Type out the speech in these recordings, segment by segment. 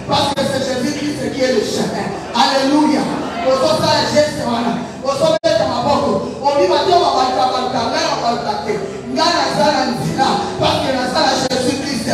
Parce que c'est Jésus-Christ qui est le chemin. Alléluia. Parce que la Jésus-Christ.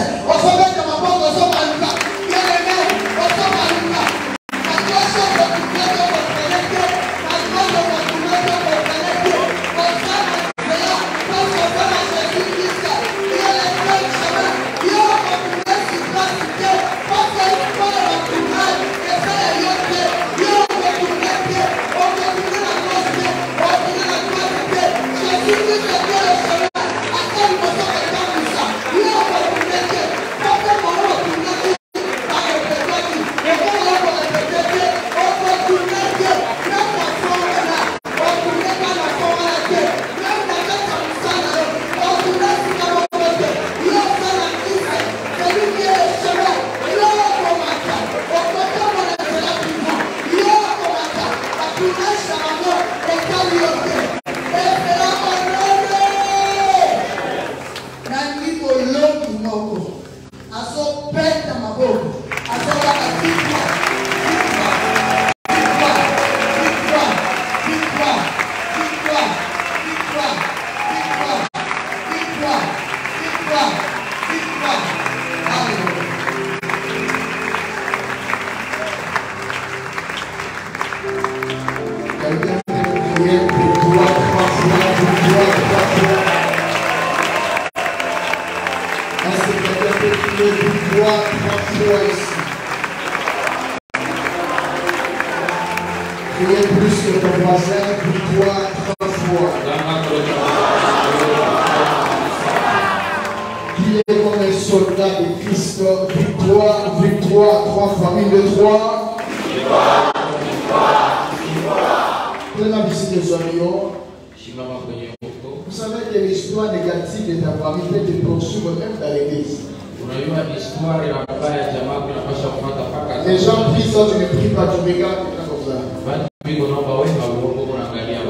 Les gens prient ça, tu ne pries pas, tu regardes comme ça.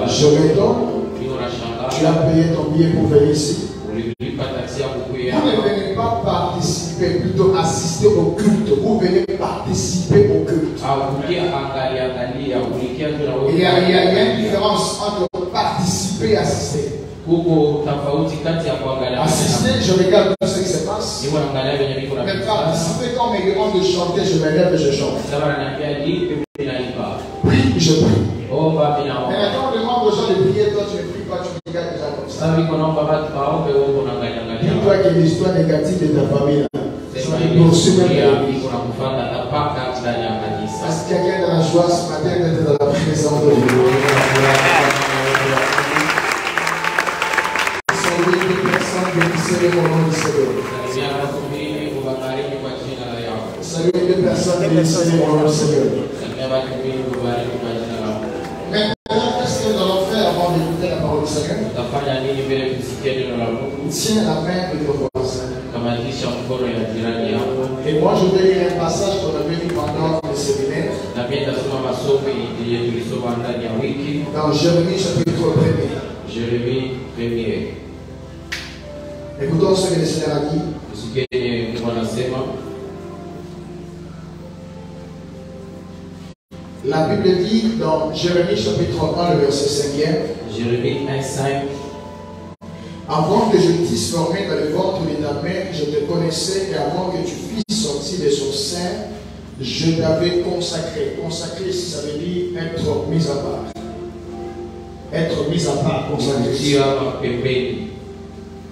Je retourne, tu as payé ton billet pour venir ici. Vous ne venez pas participer, plutôt assister au culte. Vous venez participer au culte. Il y a une différence entre participer et assister. Assister, je regarde tout ce qui se passe. Mais participer, quand on me demande de chanter, je me lève et je chante. Prie, je prie. Mais maintenant, on demande aux gens de prier, toi tu ne pries pas, tu regardes déjà comme ça. Dis-toi que l'histoire négative de ta famille, tu poursuis même. Est-ce qu'il y a quelqu'un dans la joie ce matin d'être dans la présence de Dieu? Bénissez le nom du Seigneur. Salut les personnes, bénissez le nom du Seigneur. Maintenant, qu'est-ce que nous allons faire avant d'écouter la parole du Seigneur? Tiens la main de ton voisin. Et moi, je vais lire un passage qu'on avait lu pendant le séminaire. Dans Jérémie chapitre 1er. Jérémie 1er. Écoutons ce que le Seigneur a dit. La Bible dit dans Jérémie chapitre 1, le verset 5e. Jérémie 1:5. Avant que je t'eusse formé dans le ventre de ta mère, je te connaissais, et avant que tu fisses sortir de son sein, je t'avais consacré. Consacré, ça veut dire être mis à part. Être mis à part, consacré.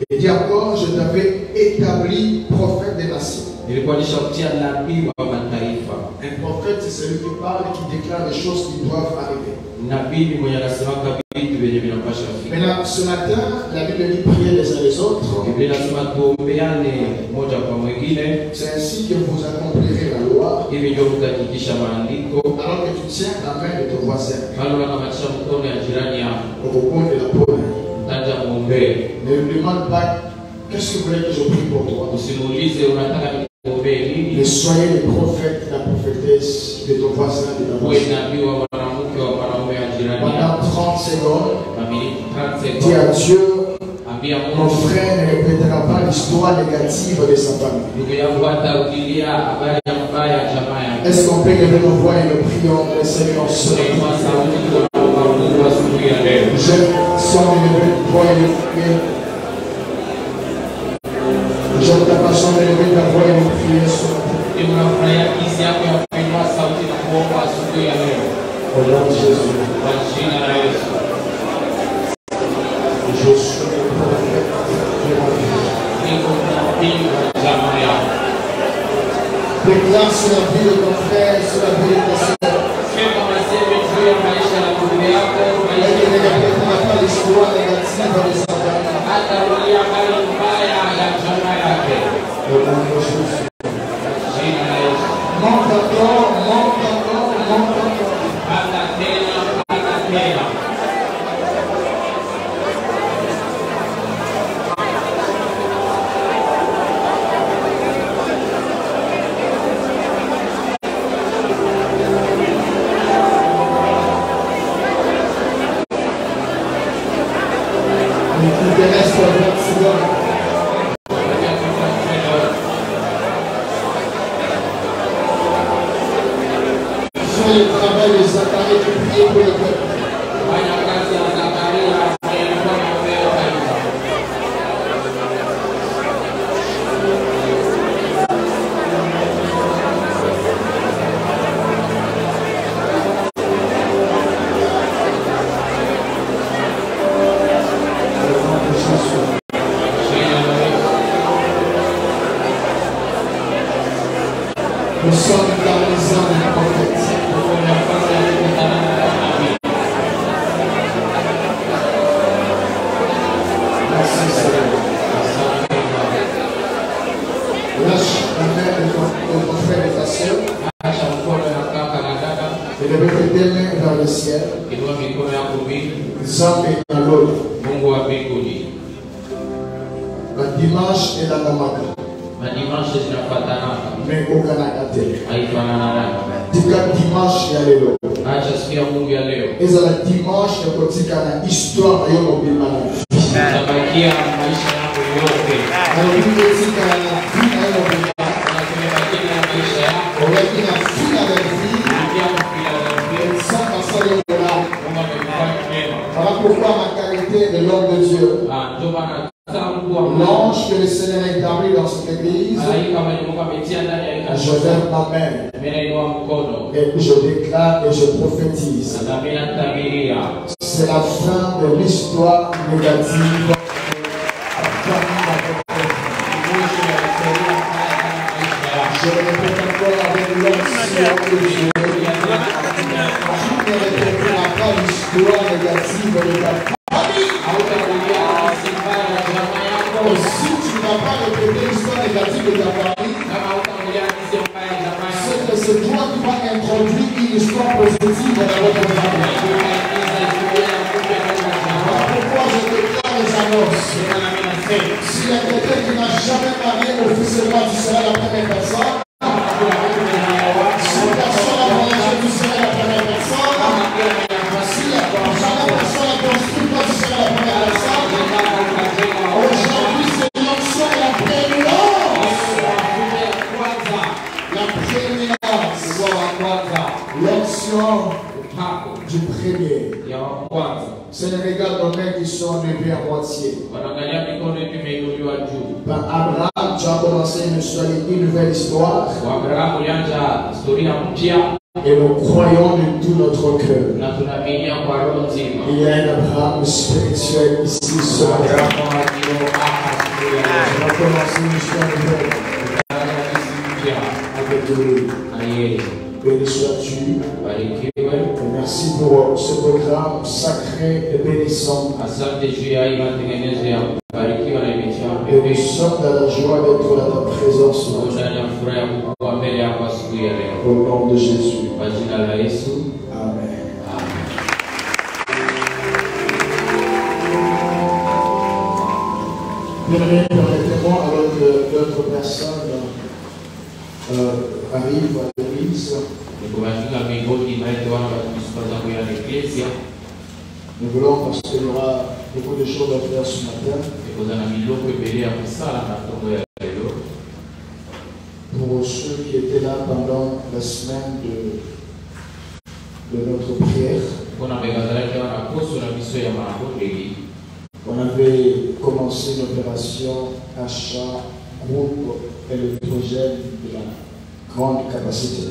Et dit encore, je t'avais établi prophète des nations. Un prophète, c'est celui qui parle et qui déclare des choses qui doivent arriver. Maintenant, ce matin, la Bible dit prier les uns les autres. C'est ainsi que vous accomplirez la loi. Alors que tu tiens la main de ton voisin. Au point de la pomme. Ne lui demande pas qu'est-ce que vous voulez que je prie pour toi. Mais soyez le prophète, la prophétesse de ton voisin, de ta voisine. Pendant 30 secondes, dis à Dieu Mon frère ne répétera pas l'histoire négative de sa famille. Est-ce qu'on peut lever nos voix et nous prions le Seigneur seul? Je sens lever nos voix et nous prier. J'aime ta façon de lever ta voix et nous prier sur la terre. Au nom de Jésus. Je suis le prophète de ma vie. Déclare sur la vie de ton frère, sur la vie de ta soeur. Et qu'il ne répétera pas l'histoire négative de sa famille. Au nom de Jésus. Monte encore, monte encore, monte encore. Le travail de Zacharie de prier pour le peuple. Nous sommes dans les ans des prophètes. Lâche la main de ton frère et ta soeur. Et levez tes deux mains vers le ciel. Zambe na l'autre. La dimanche et la namaka. Mais au Canada. Tika dimanche ya lelo. Eza la dimanche ya kotika na histoire yo mobima na. Tabakia maisha yako yote. Pourquoi ma qualité de l'homme de Dieu? L'ange que le Seigneur a établi dans cette église, je lève ma main et je déclare et je prophétise. C'est la fin de l'histoire négative. Je le répète encore avec l'onction de Dieu. Tu ne répéteras pas l'histoire négative de ta famille. Si tu n'as pas répété l'histoire négative de ta famille, c'est que c'est toi qui vas introduire une histoire positive dans votre famille. Pourquoi je déclare les annonces? S'il y a quelqu'un qui n'a jamais marié officiellement, tu seras la première personne. Si personne n'a marié, tu seras la première personne. Si jamais personne n'a construit, toi tu seras la première personne. Aujourd'hui, c'est l'onction et la prééminence. La prééminence. L'onction du premier. C'est les regards d'honneur qui sont levés à moitié. Par Abraham, tu as commencé une nouvelle histoire. Et nous croyons de tout notre cœur. Il y a un Abraham spirituel ici ce matin. On va commencer une histoire nouvelle. Alléluia. Béni sois-tu. Merci pour ce programme sacré et bénissant. Et nous sommes dans la joie d'être dans ta présence. Au nom de Jésus. Amen. Bien-aimés, permettez-moi, alors que d'autres personnes arrivent à l'église, nous voulons, parce qu'il y aura beaucoup de choses à faire ce matin, Pour ceux qui étaient là pendant la semaine de notre prière, on avait commencé l'opération achat groupe électrogène de la grande capacité.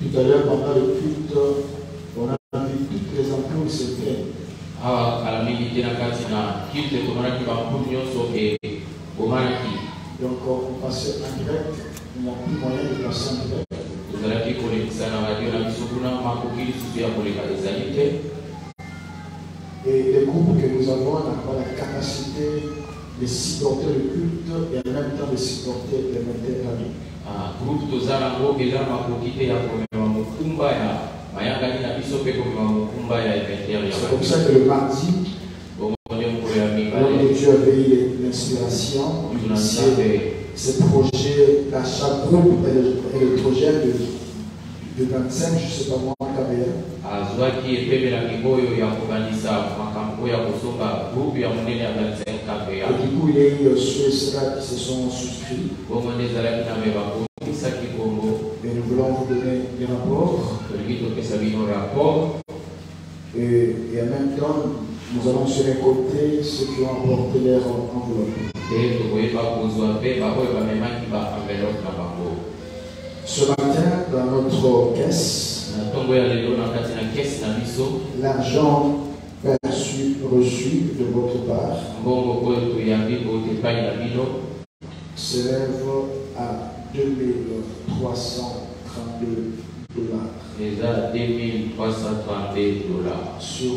Tout à l'heure, pendant le culte, on a vu toutes les ampoules s'éteindre. Donc on passait en direct, il n'y a plus moyen de passer en direct. Et les groupes que nous avons n'ont pas la capacité de supporter le culte et en même temps de supporter les médias publics. C'est comme ça que le mardi, Dieu avait eu l'inspiration d'initier ce projet d'achat groupe électrogène de 25, je ne sais pas moi, KBR. Et du coup, il y a eu ceux et ceux-là qui se sont souscrits. Et nous voulons vous donner des rapports. Et en même temps, nous allons se récolter ceux qui ont apporté leur enveloppe. Ce matin, dans notre caisse, l'argent reçu de votre part s'élève à $2,332 sur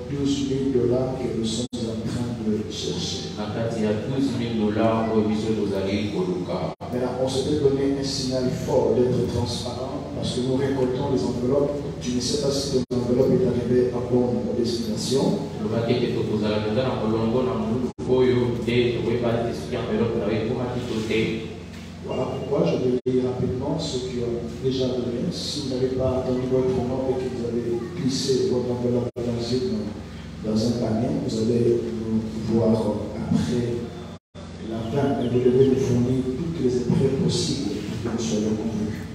$12,000 que nous sommes en train de chercher. Maintenant, on s'était donné un signal fort d'être transparent parce que nous récoltons les enveloppes. Tu ne sais pas si ton enveloppe est arrivée à bonne destination. Voilà pourquoi je vais lire rapidement ceux qui ont déjà donné. Si vous n'avez pas donné votre nom et que vous avez glissé votre enveloppe dans un panier, vous allez nous voir après la fin et vous devez nous fournir toutes les épreuves possibles pour que nous soyons convaincus.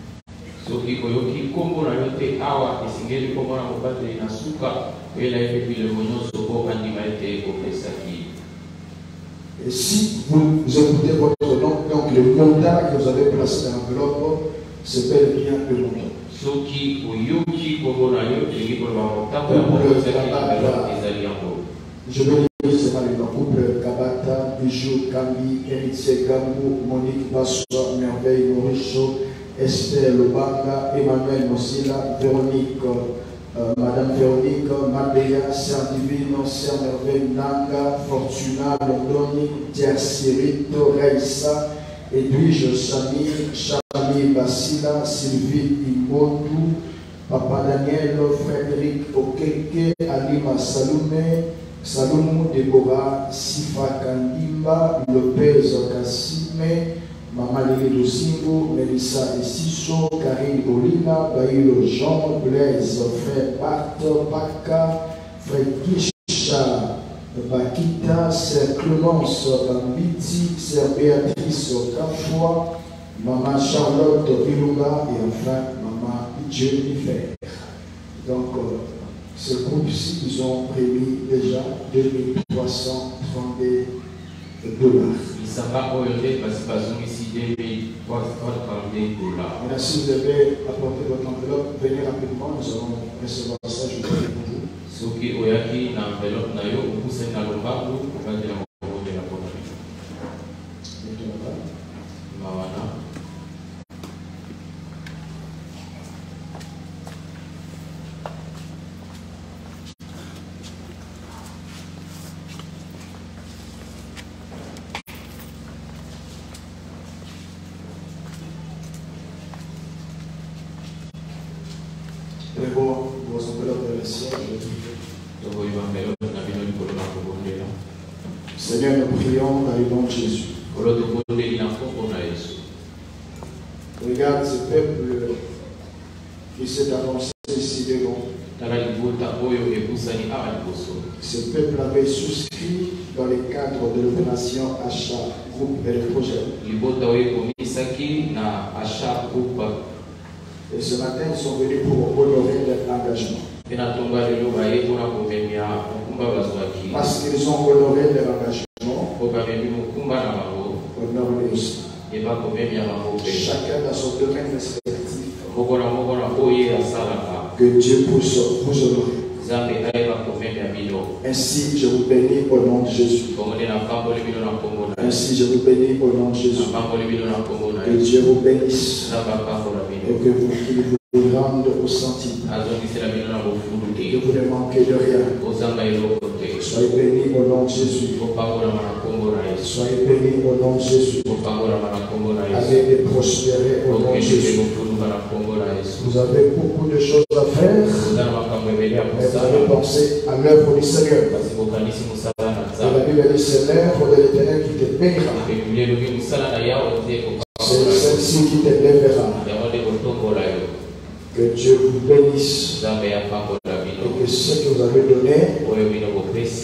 Et si vous écoutez votre nom, donc le montant que vous avez placé dans l'enveloppe, c'est bel et bien le montant. Je vais lire seulement le couple Kabata, Bijou, Kambi, Héritier, Gambou, Monique, Basso, Merveille, Mauricio, Esther, Lobanga, Emmanuel, Mosila, Véronique, Madame Véronique, Mabéa, Sœur Divine, Sœur Merveille, Nanga, Fortuna, Londoni, Tiersirito, Raissa, Edwige, Sami, Chami, Basila, Sylvie, Imotu, Papa Daniel, Frédéric, Okeke, Alima, Salome, Salomon, Deborah, Sifa Kandimba, Lopez, Kassime, Maman Lili Lusingo, Melissa Essiso, Karine Bolina, Baïlo Jean, Blaise, Frère Bart, Baka, Frère Kisha, Bakita, Sœur Clémence Bambiti, Sœur Béatrice Cafoua, Maman Charlotte Ilunga et enfin Maman Jennifer. Donc, ce groupe-ci, ils ont prémis déjà $2,332. Maintenant, si vous avez apporté votre enveloppe, venez rapidement, nous allons recevoir ça, je vais pour vous. Vos enveloppes dans le ciel. Seigneur, nous prions dans le nom de Jésus. Regarde ce peuple qui s'est avancé ici devant. Ce peuple avait souscrit dans le cadre de l'opération achat, groupe et le projet. Et ce matin, ils sont venus pour honorer leur engagement. Parce qu'ils ont honoré leur engagement, honorez aussi. Chacun dans son domaine respectif. Que Dieu puisse vous honorer. Ainsi, je vous bénis au nom de Jésus. Ainsi, je vous bénis au nom de Jésus. Que Dieu vous bénisse et que vous rende au centime. Que vous ne manquez de rien. Soyez bénis au nom de Jésus. Soyez bénis au nom de Jésus. Allez et prospérez au nom de Jésus. Vous avez beaucoup de choses à faire. Mais vous avez pensé à l'œuvre du Seigneur. Et la Bible dit c'est l'œuvre de l'Éternel qui te bénira. C'est celle-ci qui te lèvera. Que Dieu vous bénisse. Et que ce que vous avez donné,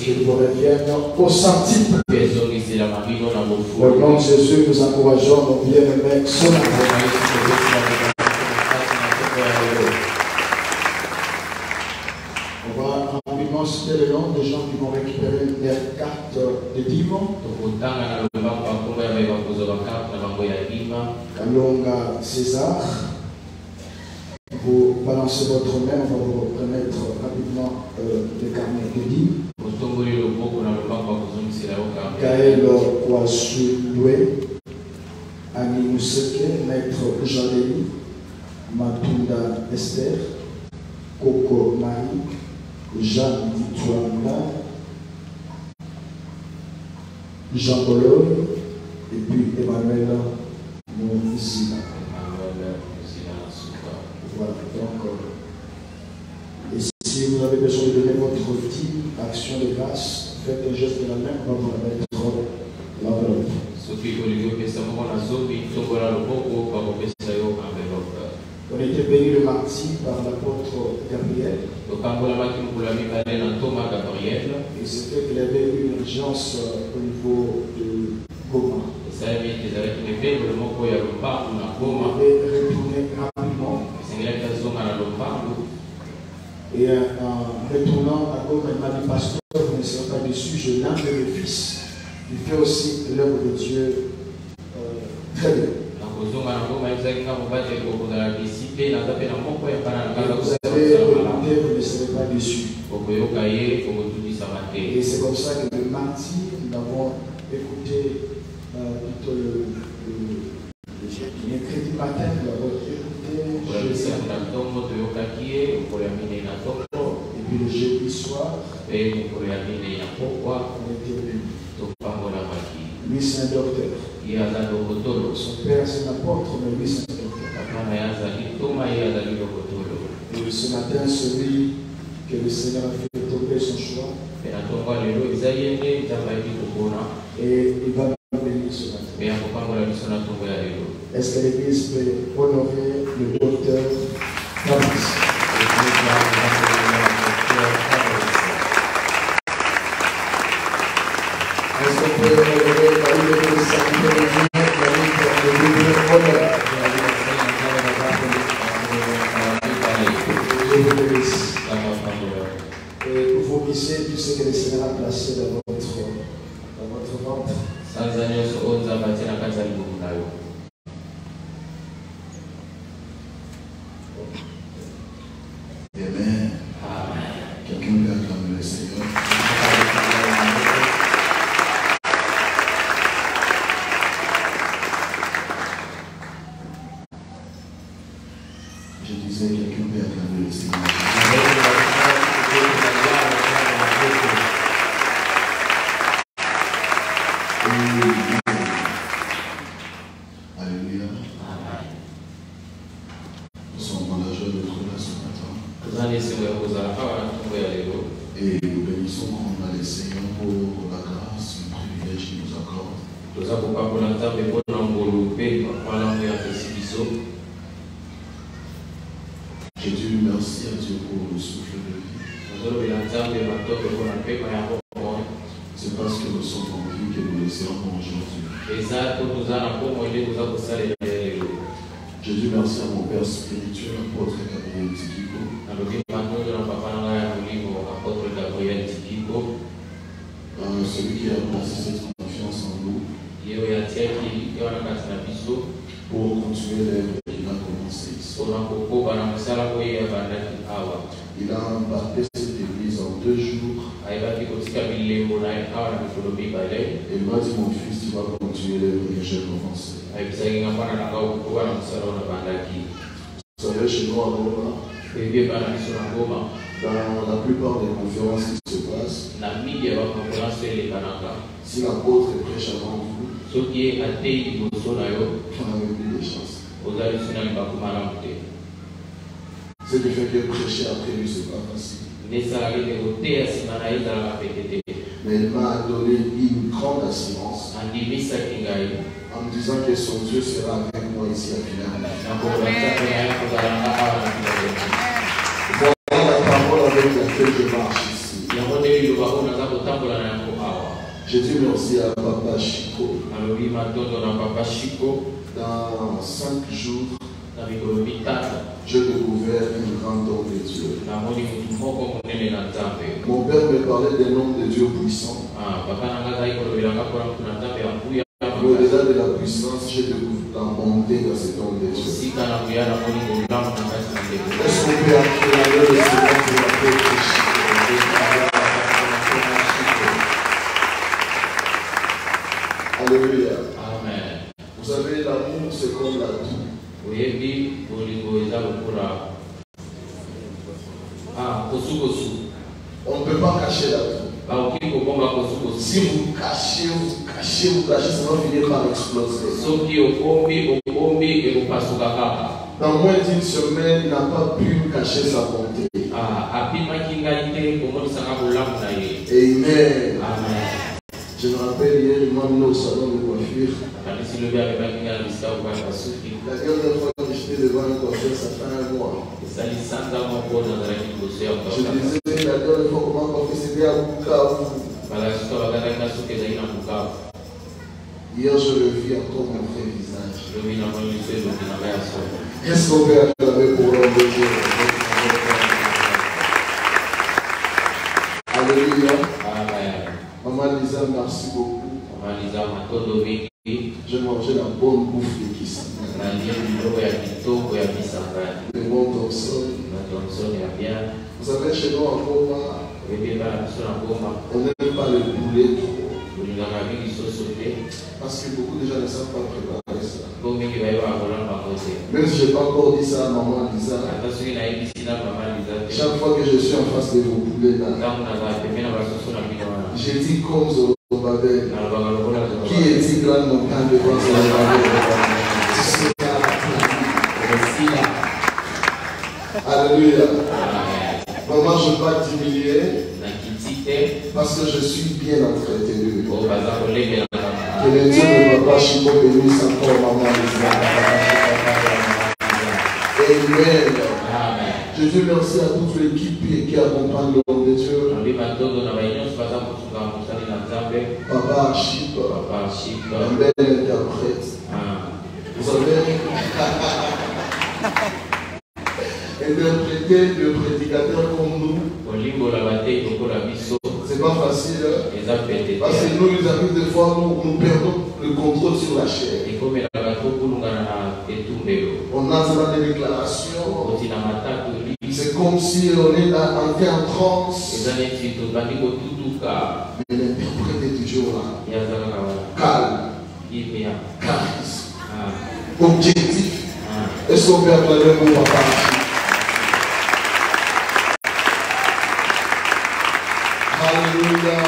qu'il vous revienne au centime. Au nom de Jésus, nous encourageons nos bien-aimés. On va rapidement citer le nom des gens qui vont récupérer leur carte de dîme. Kalonga César. Vous balancez votre main, on va vous remettre rapidement les carnets de dîme. Gaël Kouasouloué, Annie Mousseke, Maître Jaleli, Matunda Esther, Coco Marie, Jeanne Ditouanda, Jean Bologne, et puis Emmanuel Mouzina. Voilà, donc, et si vous avez besoin de donner votre dîme, action de grâce, faites un geste de la main, on va vous la mettre dans l'enveloppe. On était béni le mardi par l'apôtre Gabriel. Et c'était qu'il avait une urgence au niveau de Goma. Il avait retourné rapidement. Et en retournant à Goma, il m'a dit, pasteur, vous ne serez pas déçu, je l'aime le fils. Il fait aussi l'œuvre de Dieu très bien. Vous allez écouter, vous ne serez pas déçus. Et c'est comme ça que le mardi, nous avons écouté plutôt le mercredi matin, nous avons écouté et puis le jeudi soir, on était lui c'est un docteur. Son père c'est un apôtre, mais lui c'est un docteur. Et ce matin, celui que le Seigneur a fait tomber son choix, et il va nous bénir ce matin. Est-ce que l'Église peut honorer le docteur Fabrice? Est-ce qu'on peut honorer la Bible de et pour vous misser tout ce que le Seigneur a placé dans votre ventre. Amen. Quelqu'un peut acclamer le Seigneur. Je disais, quelqu'un peut acclamer le Seigneur. Alléluia. Nous sommes dans la joie de trouver là ce matin. Et nous bénissons qu'on a le Seigneur pour la grâce, le privilège qu'il nous accorde. Je dis merci à Dieu pour le souffle de vie. C'est parce que nous sommes en vie que nous le servons aujourd'hui. Je dis merci à mon Père spirituel, apôtre Gabriel Tikiko. Celui qui a placé cette confiance en nous pour continuer l'œuvre qu'il a commencé ici. Il a embarqué cette église en 2 jours. Et il m'a dit, mon fils, tu vas continuer l'œuvre que j'ai commencé. Vous savez, chez nous à Goma, dans la plupart des conférences qui se passent, si l'apôtre prêche avant vous, on n'a même plus de chance. Ce qui fait que prêcher après lui, c'est pas facile. Mais il m'a donné une grande assurance en me disant que son Dieu sera avec moi ici à Finale. Voilà la parole avec laquelle je marche ici. Je dis merci à Papa Chico. Dans 5 jours, j'ai découvert une grande œuvre de Dieu. Mon père me parlait des noms de Dieu puissants. Au-delà de la puissance, j'ai découvert la montée dans cet homme de Dieu. Est-ce qu'on peut accélérer le Seigneur pour la paix de Chico? Alléluia. Amen. Vous savez, l'amour, c'est comme la toux. On ne peut pas cacher la toux. Si vous cachez, ça va finir par exploser. Dans moins d'1 semaine, il n'a pas pu cacher sa bonté. Amen. Je me rappelle hier, il m'a amené au salon de coiffure. La dernière fois que j'étais devant un coiffeur, ça fait 1 mois. Je disais, la dernière fois comment coiffer, c'était à Bukavu. Hier, je le vis encore mon vrai visage. Est-ce qu'on peut acclamer pour l'homme de Dieu? Alléluia. Maman Lisa, merci beaucoup. J'ai mangé la bonne bouffe de Kissa. Le bon Thompson. Vous savez, chez nous en Goma, on n'aime pas le poulet trop. Parce que beaucoup de gens ne savent pas préparer ça. Même si je n'ai pas encore dit ça à maman Lisa, chaque fois que je suis en face de vos poulets là, j'ai dit comme Zorobabel, qui est-il grande montagne devant Zorobabel? Alléluia. Maman, je ne vais pas t'humilier parce que je suis bien entretenu. Que le Dieu de Papa Chico bénisse encore maman Lisa. Amen. Je dis merci à toute l'équipe qui accompagne l'homme de Dieu. Papa Chip, un bel interprète. Vous savez, interpréter le prédicateur comme nous, c'est pas facile. Parce que nous, les amis, des fois, nous perdons le contrôle sur la chair. On a dans des déclarations. C'est comme si on est entré en transe. Mais l'interprète est toujours là. Calme. Charisme. Objectif. Est-ce qu'on peut acclamer pour Papa? Alléluia.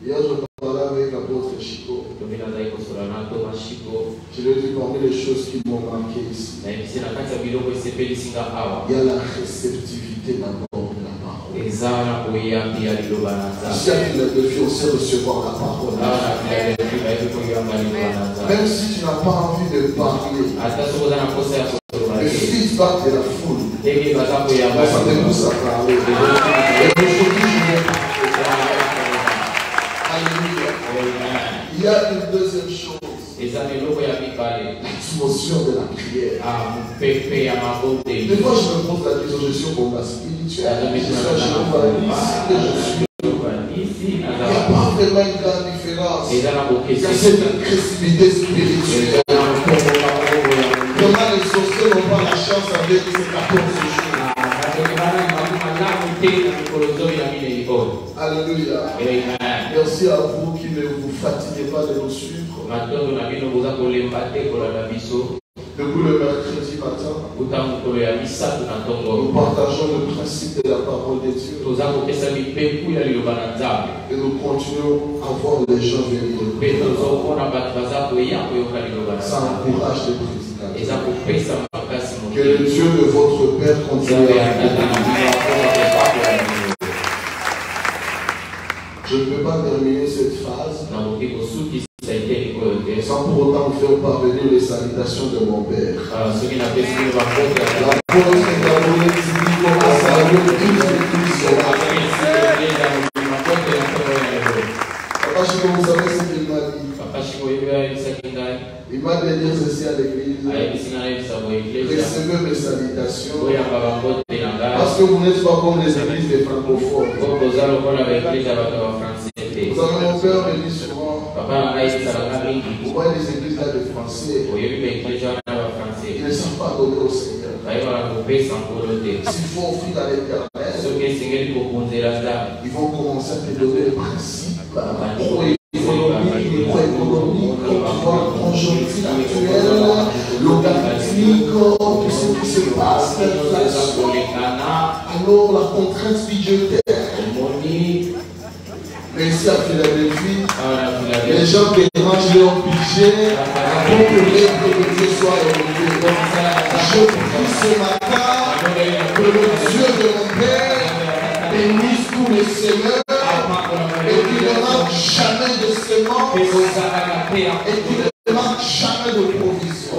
Hier, je parlais avec l'apôtre Chico. Je lui ai dit parmi les choses qui m'ont marqué ici, il y a la réceptivité d'abord de la parole. Ici à Philadelphie, on sait recevoir la parole. Même si tu n'as pas envie de parler, le Fils partent de la foule, ça te pousse à parler. Alléluia. Il y a une deuxième chose. L'explosion de la prière. Des fois, je me pose la question, je suis au combat spirituel. Je suis il n'y a pas vraiment une grande différence. Il y a cette agressivité spirituelle. Comment les sorciers n'ont pas la chance avec ces 14 jours. Alléluia. Merci à vous qui ne vous fatiguez pas de nous suivre. Depuis le mercredi matin, nous partageons le principe de la parole de Dieu. Et nous continuons à voir les gens venir. Ça encourage les prédicateurs. Que le Dieu de votre Père continue à je ne peux pas terminer cette phase sans pour autant faire parvenir les salutations de mon Père. La police est abonnée typiquement à saluer tous les Papa Chico, vous savez ce qu'il m'a dit? Il m'a dit dire ceci à l'église. Recevez mes salutations. Parce que vous n'êtes pas comme les églises des francophones. Vous savez, mon père me dit souvent, vous voyez les églises là de français, ils ne savent pas donner au Seigneur. S'il faut offrir à l'Éternel, ils vont commencer à te donner les principes économiques, conjoncture actuelle, logarithmique, tout ce qui se passe, l'inflation, alors la contrainte budgétaire. Mais ici à Philadelphie, les gens dérangent leur budget pour que l'œuvre de Dieu soit élevé. Je prie ce matin que le Dieu de mon Père bénisse tous les semeurs et qu'il ne manque jamais de semences et qu'il ne manque jamais de provision.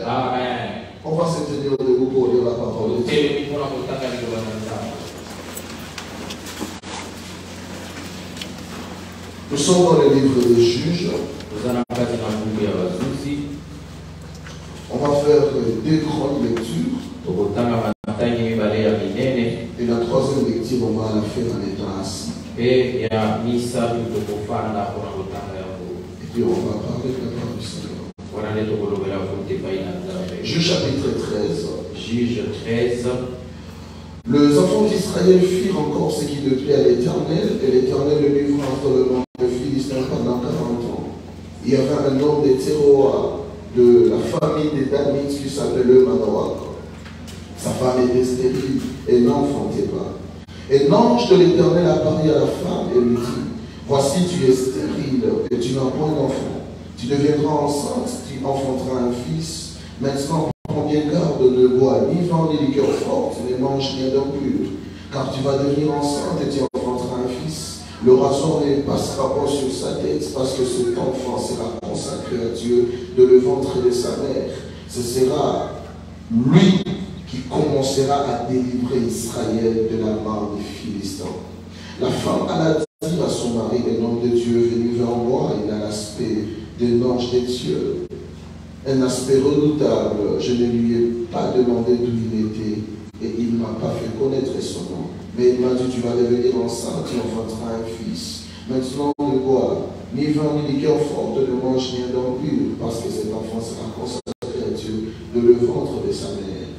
Amen. On va se tenir debout pour lire la parole de Dieu. Nous sommes dans le livre des Juges. On va faire 2 grandes lectures. Et la troisième lecture, on va la faire en étant assis. Et puis on va parler de la parole du Seigneur. Juge chapitre 13. Les enfants d'Israël firent encore ce qui ne plaît à l'Éternel, et l'Éternel le livra entre le monde de Philistins pendant 40 ans. Il y avait un homme de Théroa, de la famille des Danites, qui s'appelait Manoach. Sa femme était stérile et n'enfantait pas. Et l'ange de l'Éternel apparut à la femme et lui dit, voici tu es stérile et tu n'as point d'enfant. Tu deviendras enceinte, tu enfanteras un fils. Maintenant, prends bien garde, ne bois ni vin ni liqueur forte, ne mange rien d'impur, car tu vas devenir enceinte et tu enfanteras un fils. Le rasoir ne passera pas sur sa tête, parce que cet enfant sera consacré à Dieu de le ventre de sa mère. Ce sera lui qui commencera à délivrer Israël de la main des Philistins. La femme alla dire à son mari, un homme de Dieu est venu vers moi, il a l'aspect d'un ange de Dieu. Un aspect redoutable, je ne lui ai pas demandé d'où il était et il ne m'a pas fait connaître son nom. Mais il m'a dit, tu vas devenir enceinte, tu enfanteras un fils. Maintenant, ne bois ni vin ni liqueur forte, ne mange rien d'impur, parce que cet enfant sera consacré à Dieu de le ventre de sa mère.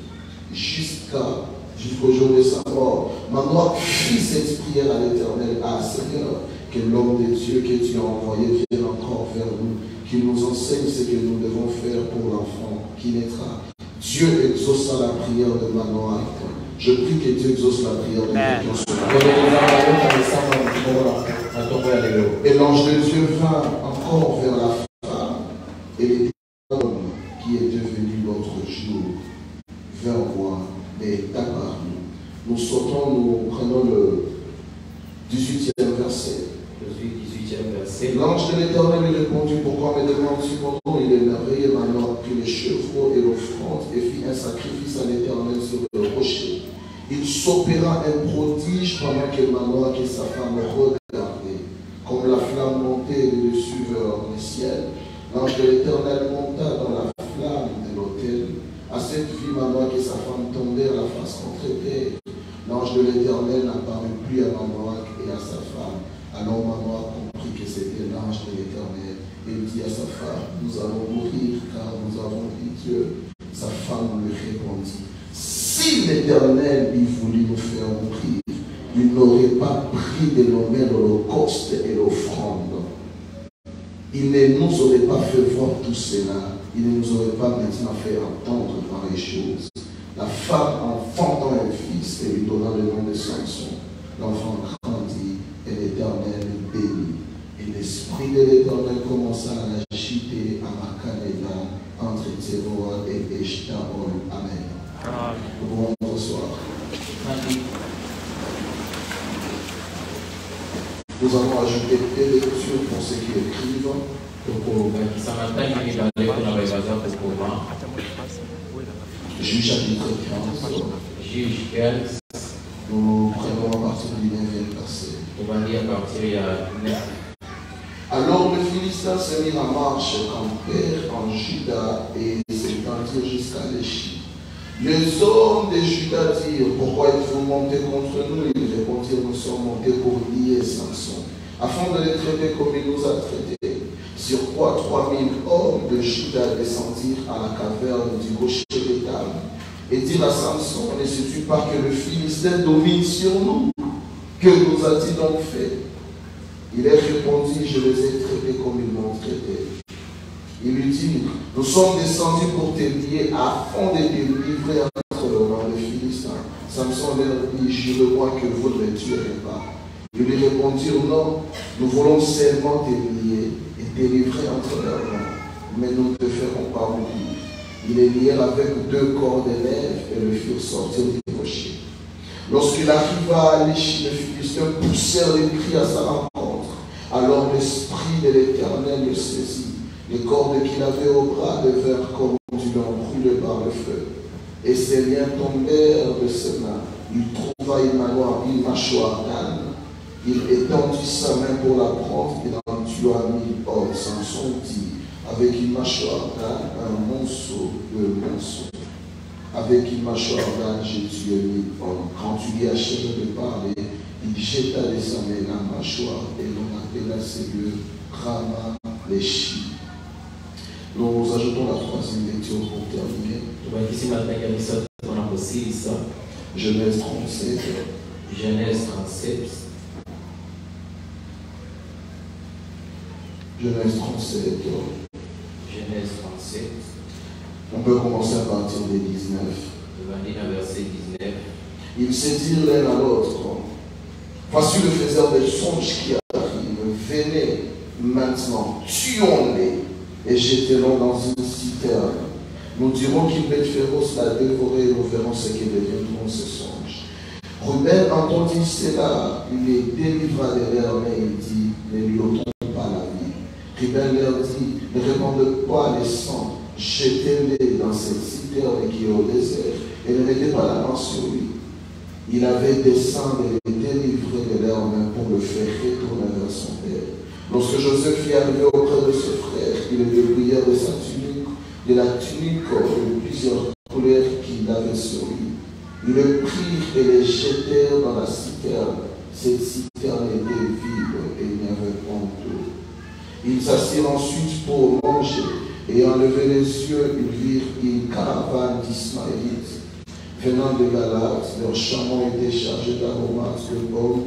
Jusqu'au jour de sa mort, Manoach fit cette prière à l'Éternel, Seigneur, que l'homme de Dieu que tu as envoyé vienne encore vers nous, qu'il nous enseigne ce que nous devons faire pour l'enfant qui naîtra. Dieu exauça la prière de Manoach. Je prie que Dieu exauce la prière de quelqu'un. Et l'ange de Dieu vint encore vers la femme et les homme qui est devenu notre jour vers moi et apparu. Nous sautons, nous prenons le 18e verset. L'ange de l'Éternel lui répondit, pourquoi me demandes-tu mon nom? Il est merveilleux. Manoah prit les chevreaux et l'offrande et fit un sacrifice à l'Éternel sur le rocher. Il s'opéra un prodige pendant que Manoah et sa femme regardaient. Comme la flamme montait de dessus vers le ciel, l'ange de l'Éternel monta dans la flamme de l'autel. À cette vue, Manoah et sa femme tombèrent la face contre terre. L'ange de l'Éternel n'apparut plus à Manoah et à sa femme. Alors Manoah comprit que c'était l'ange de l'Éternel. Il dit à sa femme, nous allons mourir car nous avons dit Dieu. Sa femme lui répondit, si l'Éternel eût voulu nous faire mourir, il n'aurait pas pris de nous l'holocauste et l'offrande. Il ne nous aurait pas fait voir tout cela. Il ne nous aurait pas maintenant fait entendre pareilles choses. La femme enfantant un fils et lui donnant le nom de Samson. L'enfant grandit et l'Éternel bénit. Et l'esprit de l'Éternel commença à l'agiter à Makaneda entre Théroa et Eshtaol. Amen. Nous pouvons nous asseoir. Nous allons ajouter des lectures pour ceux qui écrivent. Juge chapitre 15. Juge 15. Nous prenons à partir du 9e verset. Alors le Philistin se mit en marche, campèrent en Juda et s'étendirent jusqu'à l'Échi. Les hommes de Juda dirent, pourquoi êtes-vous montés contre nous? Ils répondirent, nous sommes montés pour lier Samson, afin de le traiter comme il nous a traités. Sur quoi 3000 hommes de Juda descendirent à la caverne du rocher d'Étal et dirent à Samson, ne sais-tu pas que le Philistin domine sur nous? Que nous a-t-il donc fait? Il leur répondit, je les ai traités comme ils m'ont traité. Ils lui dirent, nous sommes descendus pour te lier afin de te livrer entre le roi des Philistins. Samson leur dit, jure-moi que vous ne me tuerez pas. Ils lui répondirent, non, nous voulons seulement te lier et te livrer entre leurs mains, mais nous ne te ferons pas mourir. Ils les lièrent avec 2 cordes d'élèves et le firent sortir du rocher. Lorsqu'il arriva à l'Échi, les Philistins poussèrent les cris à sa rencontre. Alors l'esprit de l'Éternel le saisit. Les cordes qu'il avait au bras devinrent comme du lin brûlé par le feu. Et ses liens tombèrent de ses mains. Il trouva une mâchoire d'âne. Il étendit sa main pour la prendre et en tua 1000 hommes. Samson dit, avec une mâchoire d'âne, un monceau de monceau. Avec une mâchoire d'âne, j'ai tué 1000 hommes. Quand tu lui achèves de parler, il jeta de sa main la mâchoire et l'on appela ces lieux Rama l'Échi. Nous ajoutons la 3e lecture pour terminer. Genèse 37. Genèse 37. Genèse 37. Genèse 37. On peut commencer à partir des 19. Verset 19. Ils se dirent l'un à l'autre, voici le faiseur des songes qui arrive, venez maintenant, tuons-les et jetez-les dans une citerne. Nous dirons qu'une bête féroce l'a dévoré et nous verrons ce que deviendront ces songes. Ruben entendit cela, il les délivra de leurs mains et il dit, ne lui ôtons pas la vie. Ruben leur dit, ne répandez pas les sangs, jetez-les dans cette citerne qui est au désert et ne mettez pas la main sur lui. Il avait descendu et les délivrer de leurs mains pour le faire retourner vers son père. Lorsque Joseph fut arrivé auprès de ses frères, ils le dépouillèrent de sa tunique, de la tunique de plusieurs couleurs qu'il avait sur lui. Ils le prirent et les jetèrent dans la citerne. Cette citerne était vide et il n'y avait point d'eau. Ils s'assirent ensuite pour manger et en levant les yeux, ils virent une caravane d'Ismaélites venant de Galade. Leurs chameaux étaient chargés d'aromates, de baume,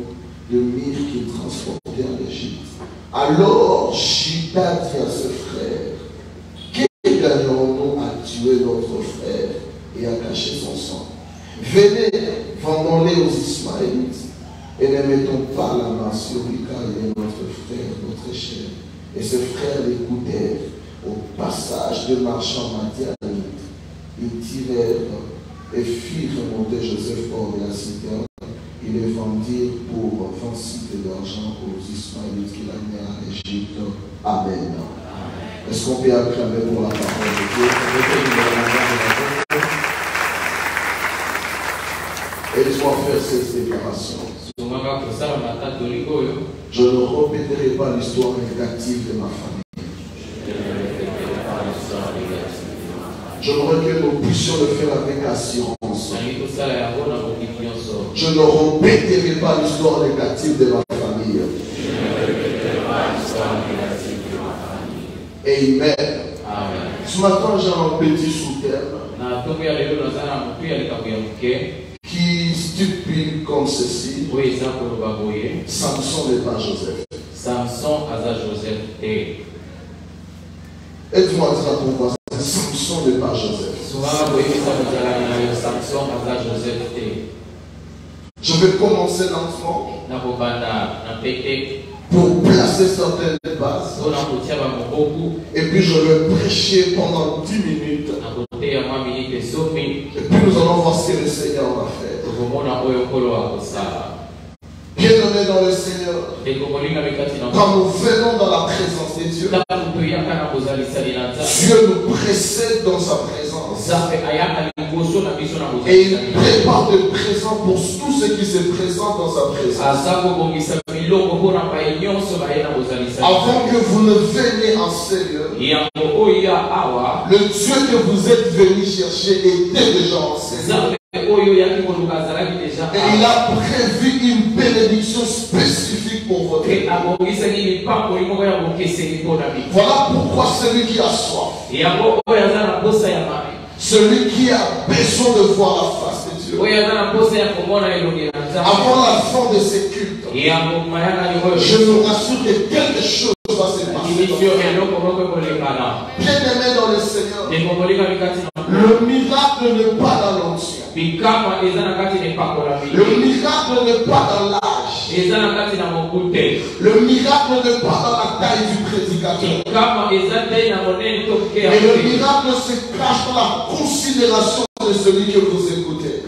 de myrrhe qu'ils transportaient en Égypte. Alors Juda dit à ses frères, que gagnerons-nous à tuer notre frère et à cacher son sang? Venez, vendons-les aux Ismaélites et ne mettons pas la main sur lui car il est notre frère, notre chair. Et ses frères l'écoutèrent. Au passage de marchands madianites, ils tirèrent et firent remonter Joseph hors de la citerne. Ils le vendirent pour 20 cycles d'argent aux Ismaélites qu'il a mis en Égypte. Amen. Est-ce qu'on peut acclamer pour la parole de Dieu? Et laisse-moi faire cette déclaration. Je ne répéterai pas l'histoire négative de ma famille. J'aimerais que nous puissions le faire avec assurance. Je ne répéterai pas l'histoire négative de ma famille. Amen. Ce matin, j'ai un petit sous-thème qui stipule comme ceci. Samson n'est pas Joseph. Samson aza Joseph te. Aide-moi à dire à ton voisin, Samson n'est pas Joseph. Samson aza Joseph te. Je vais commencer lentement pour placer certaines bases. Et puis je vais prêcher pendant 10 minutes. Et puis nous allons voir ce que le Seigneur va faire. Bien-aimés dans le Seigneur, quand nous venons dans la présence de Dieu, Dieu nous précède dans sa présence. Et il prépare des présents pour tous ceux qui se présentent dans sa présence. Avant que vous ne veniez en ces lieux, le Dieu que vous êtes venu chercher était déjà en ces lieux. Et il a prévu une bénédiction spécifique pour votre vie. Voilà pourquoi celui qui a soif, celui qui a besoin de voir la face de Dieu, avant la fin de ces cultes, je vous rassure que quelque chose va se passer. Bien-aimé dans le Seigneur, le miracle n'est pas dans l'ancien. Le miracle n'est pas dans l'âge. Le miracle n'est pas dans la taille du prédicateur. Mais le miracle se cache dans la considération de celui que vous écoutez.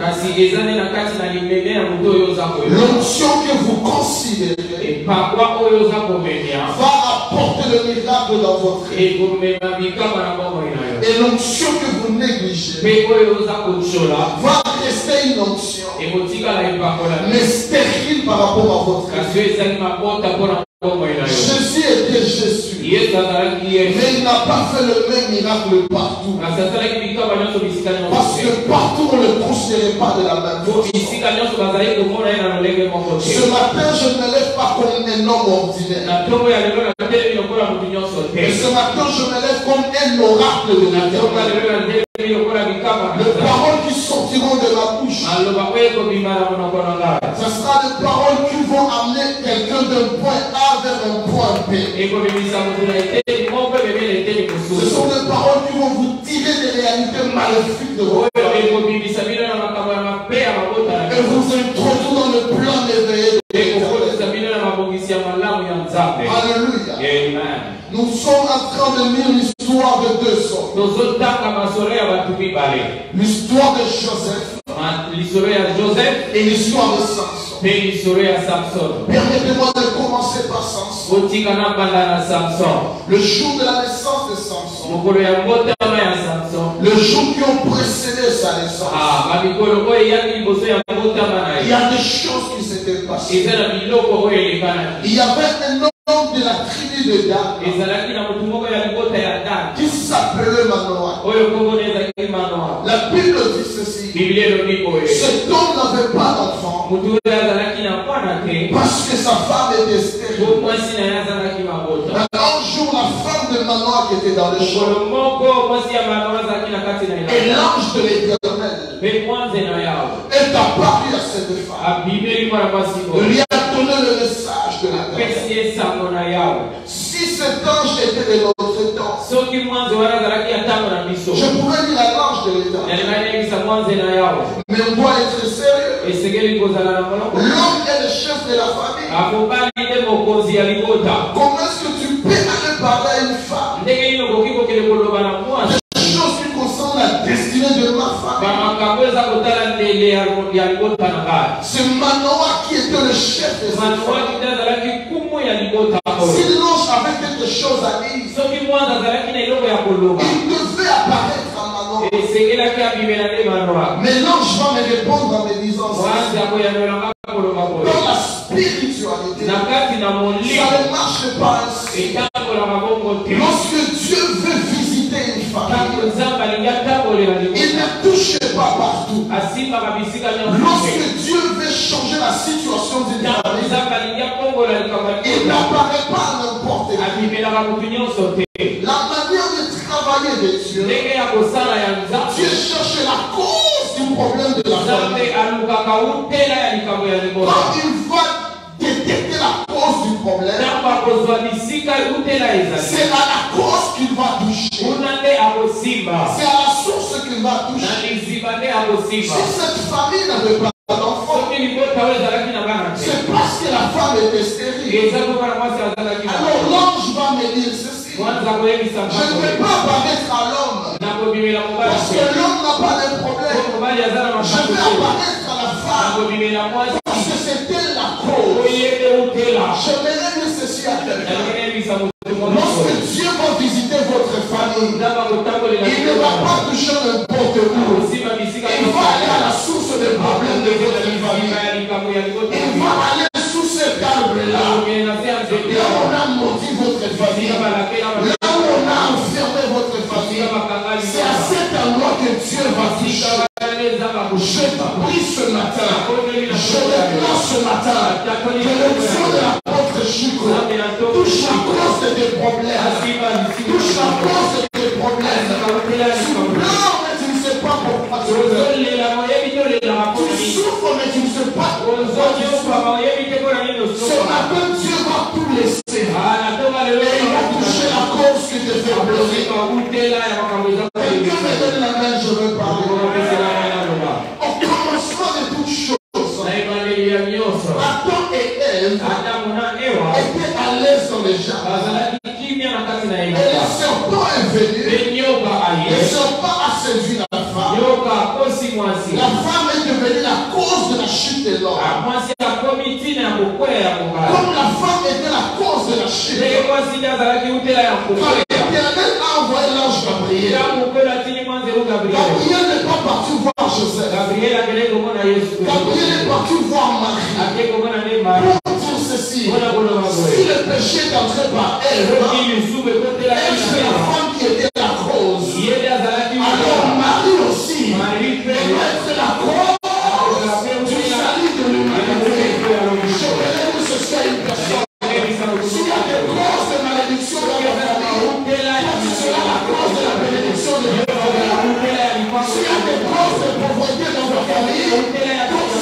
L'onction que vous considérez va apporter le miracle dans votre vie. Et l'onction que vous négligez va rester une onction, mais stérile par rapport à votre vie. Jésus était Jésus, mais il n'a pas fait le même miracle partout, parce que partout on ne le considérait pas de la même façon. Ce matin je ne me lève pas comme un homme ordinaire, mais ce matin je me lève comme un oracle de l'Éternel. Les paroles qui sortiront de ma bouche, ce sera des paroles qui vont amener quelqu'un d'un point A vers un point B. Ce sont des paroles qui vont vous tirer des réalités maléfiques de votre vie et vous introduire dans le plan éveillé de l'Éternel. Alléluia. Amen. Nous sommes en train de lire l'histoire de deux hommes. L'histoire de Joseph et l'histoire de Samson. Permettez-moi de commencer par Samson. Le jour de la naissance de Samson, le jour qui ont précédé sa naissance, il y a des choses qui s'étaient passées. Il y avait un homme de la tribu de Dan qui s'appelait Manoah. La Bible dit ceci: cet homme n'avait pas d'enfant parce que sa femme était stérile. Un jour, la femme de Manoah qui était dans le champ, et l'ange de l'Éternel est apparu à cette femme, lui a donné le message de l'Éternel. Si cet ange était de notre temps, je pourrais dire à l'ange de l'Éternel, mais on doit être sérieux. L'homme est le chef de la famille. Comment est-ce que tu peux aller parler à une femme des choses qui concernent la destinée de ma famille? C'est Manoah qui était le chef de cette famille. Si l'ange avait quelque chose à dire, il devait apparaître à Manon. Mais l'ange va me répondre en me disant dans la spiritualité, ça ne marche pas ainsi. Lorsque Dieu veut visiter une famille, il ne touche pas partout. Lorsque Dieu veut changer la situation d'une famille, il n'apparaît pas à n'importe qui. La manière de travailler de Dieu, Dieu cherche la cause du problème de la famille. Quand il va détecter la cause du problème, c'est à la cause qu'il va toucher. C'est à la source qu'il va toucher. Si cette famille n'avait pas d'enfant, c'est parce que la femme était stérile. Alors l'ange va me dire ceci: je ne vais pas apparaître à l'homme parce que l'homme n'a pas de problème. Je vais apparaître à la femme parce que c'est elle la cause. Je vais dire ceci à quelqu'un: lorsque Dieu va visiter votre famille, il ne va pas toucher n'importe où. Il va aller à la source des problèmes de votre famille. Il va aller sous cet arbre-là. Là où on a maudit votre famille, là où on a enfermé votre famille, c'est à cet endroit que Dieu va toucher. Je prie ce matin, je déclare ce matin que le Dieu de l'apôtre Chico touche la cause de tes problèmes, touche la cause de tes problèmes. Tu pleures mais tu ne sais pas pourquoi tu pleures. Tu souffres mais tu ne sais pas pourquoi tu souffres. Ce matin Dieu va tout laisser et il va toucher la cause qui te fait pleurer. Quelqu'un me donne la main, je veux parler. Au commencement de toutes choses, Adam et Ève étaient à l'aise dans les jardins. Et le serpent est venu. Le serpent a séduit la femme. La femme est devenue la cause de la chute de l'homme. Comme la femme était la cause de la chute, l'Éternel a envoyé l'ange Gabriel. Gabriel n'est pas parti voir Joseph. Gabriel est parti voir Marie. Pour dire ceci: si le péché est entré par Ève, elle c'est la femme qui était la cause. Alors Marie aussi doit être la cause du salut de l'humanité. Je voulais que ce soit une personne. S'il y a des causes de malédiction dans la famille, c'est la cause de la bénédiction de Dieu. S'il y a des causes de pauvreté dans la famille, c'est la cause de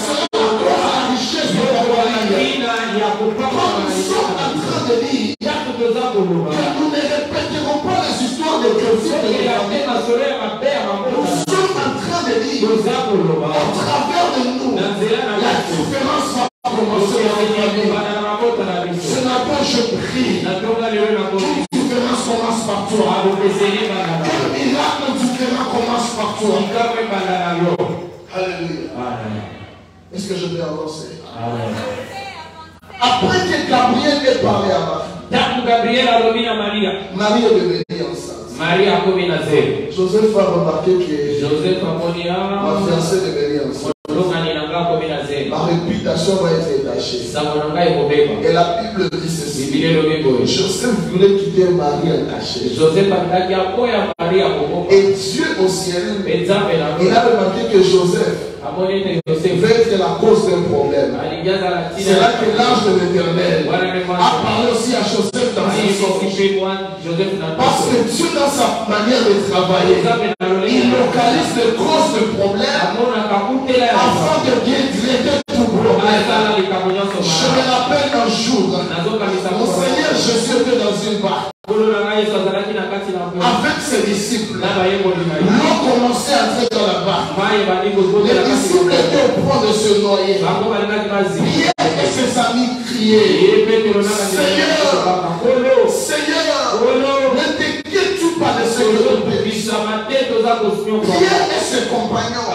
la richesse de la famille. Quand nous sommes en train de dire que nous ne répéterons pas les histoires de Dieu de la famille, nous sommes en train de dire au travers de nous, la différence va commencer dans la famille. Ce matin, je prie. Toute différence commence par toi. Quel miracle différent commence par toi. Alléluia. Est-ce que je vais avancer? Après que Gabriel ait parlé à Marie est devenue enceinte. Joseph a remarqué que ma fiancée est devenue enceinte. Ma réputation va être détachée. Et la Bible dit ceci: Joseph voulait quitter Marie attachée. Et Dieu au ciel, il a remarqué que Joseph va être la cause d'un problème. C'est là que l'ange de l'Éternel a parlé aussi à Joseph dans son songe. Parce que Dieu, dans sa manière de travailler, il localise les causes de problèmes afin de bien traiter tout problème. Je me rappelle un jour, mon Seigneur Jésus était dans une barque avec ses disciples. L'eau commençait à entrer dans la barque. Les disciples étaient au point de se noyer. Pierre et ses amis criaient: Seigneur, ne t'inquiètes-tu pas de ce que nous périssons? Pierre et ses compagnons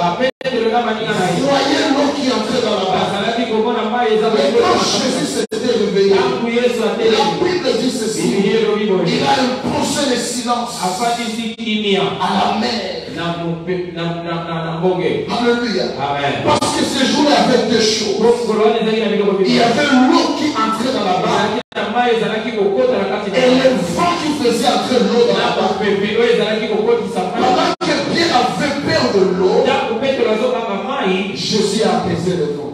voyaient l'eau qui entrait dans la barque. Et quand Jésus s'était réveillé, silence à la mer. Alléluia. Amen. Parce que ces jours avaient deux choses. Il y avait l'eau qui entrait dans la barque. Et le vent qui faisait entrer l'eau dans la barque. Pendant que Pierre avait peur de l'eau, Jésus a apaisé le vent.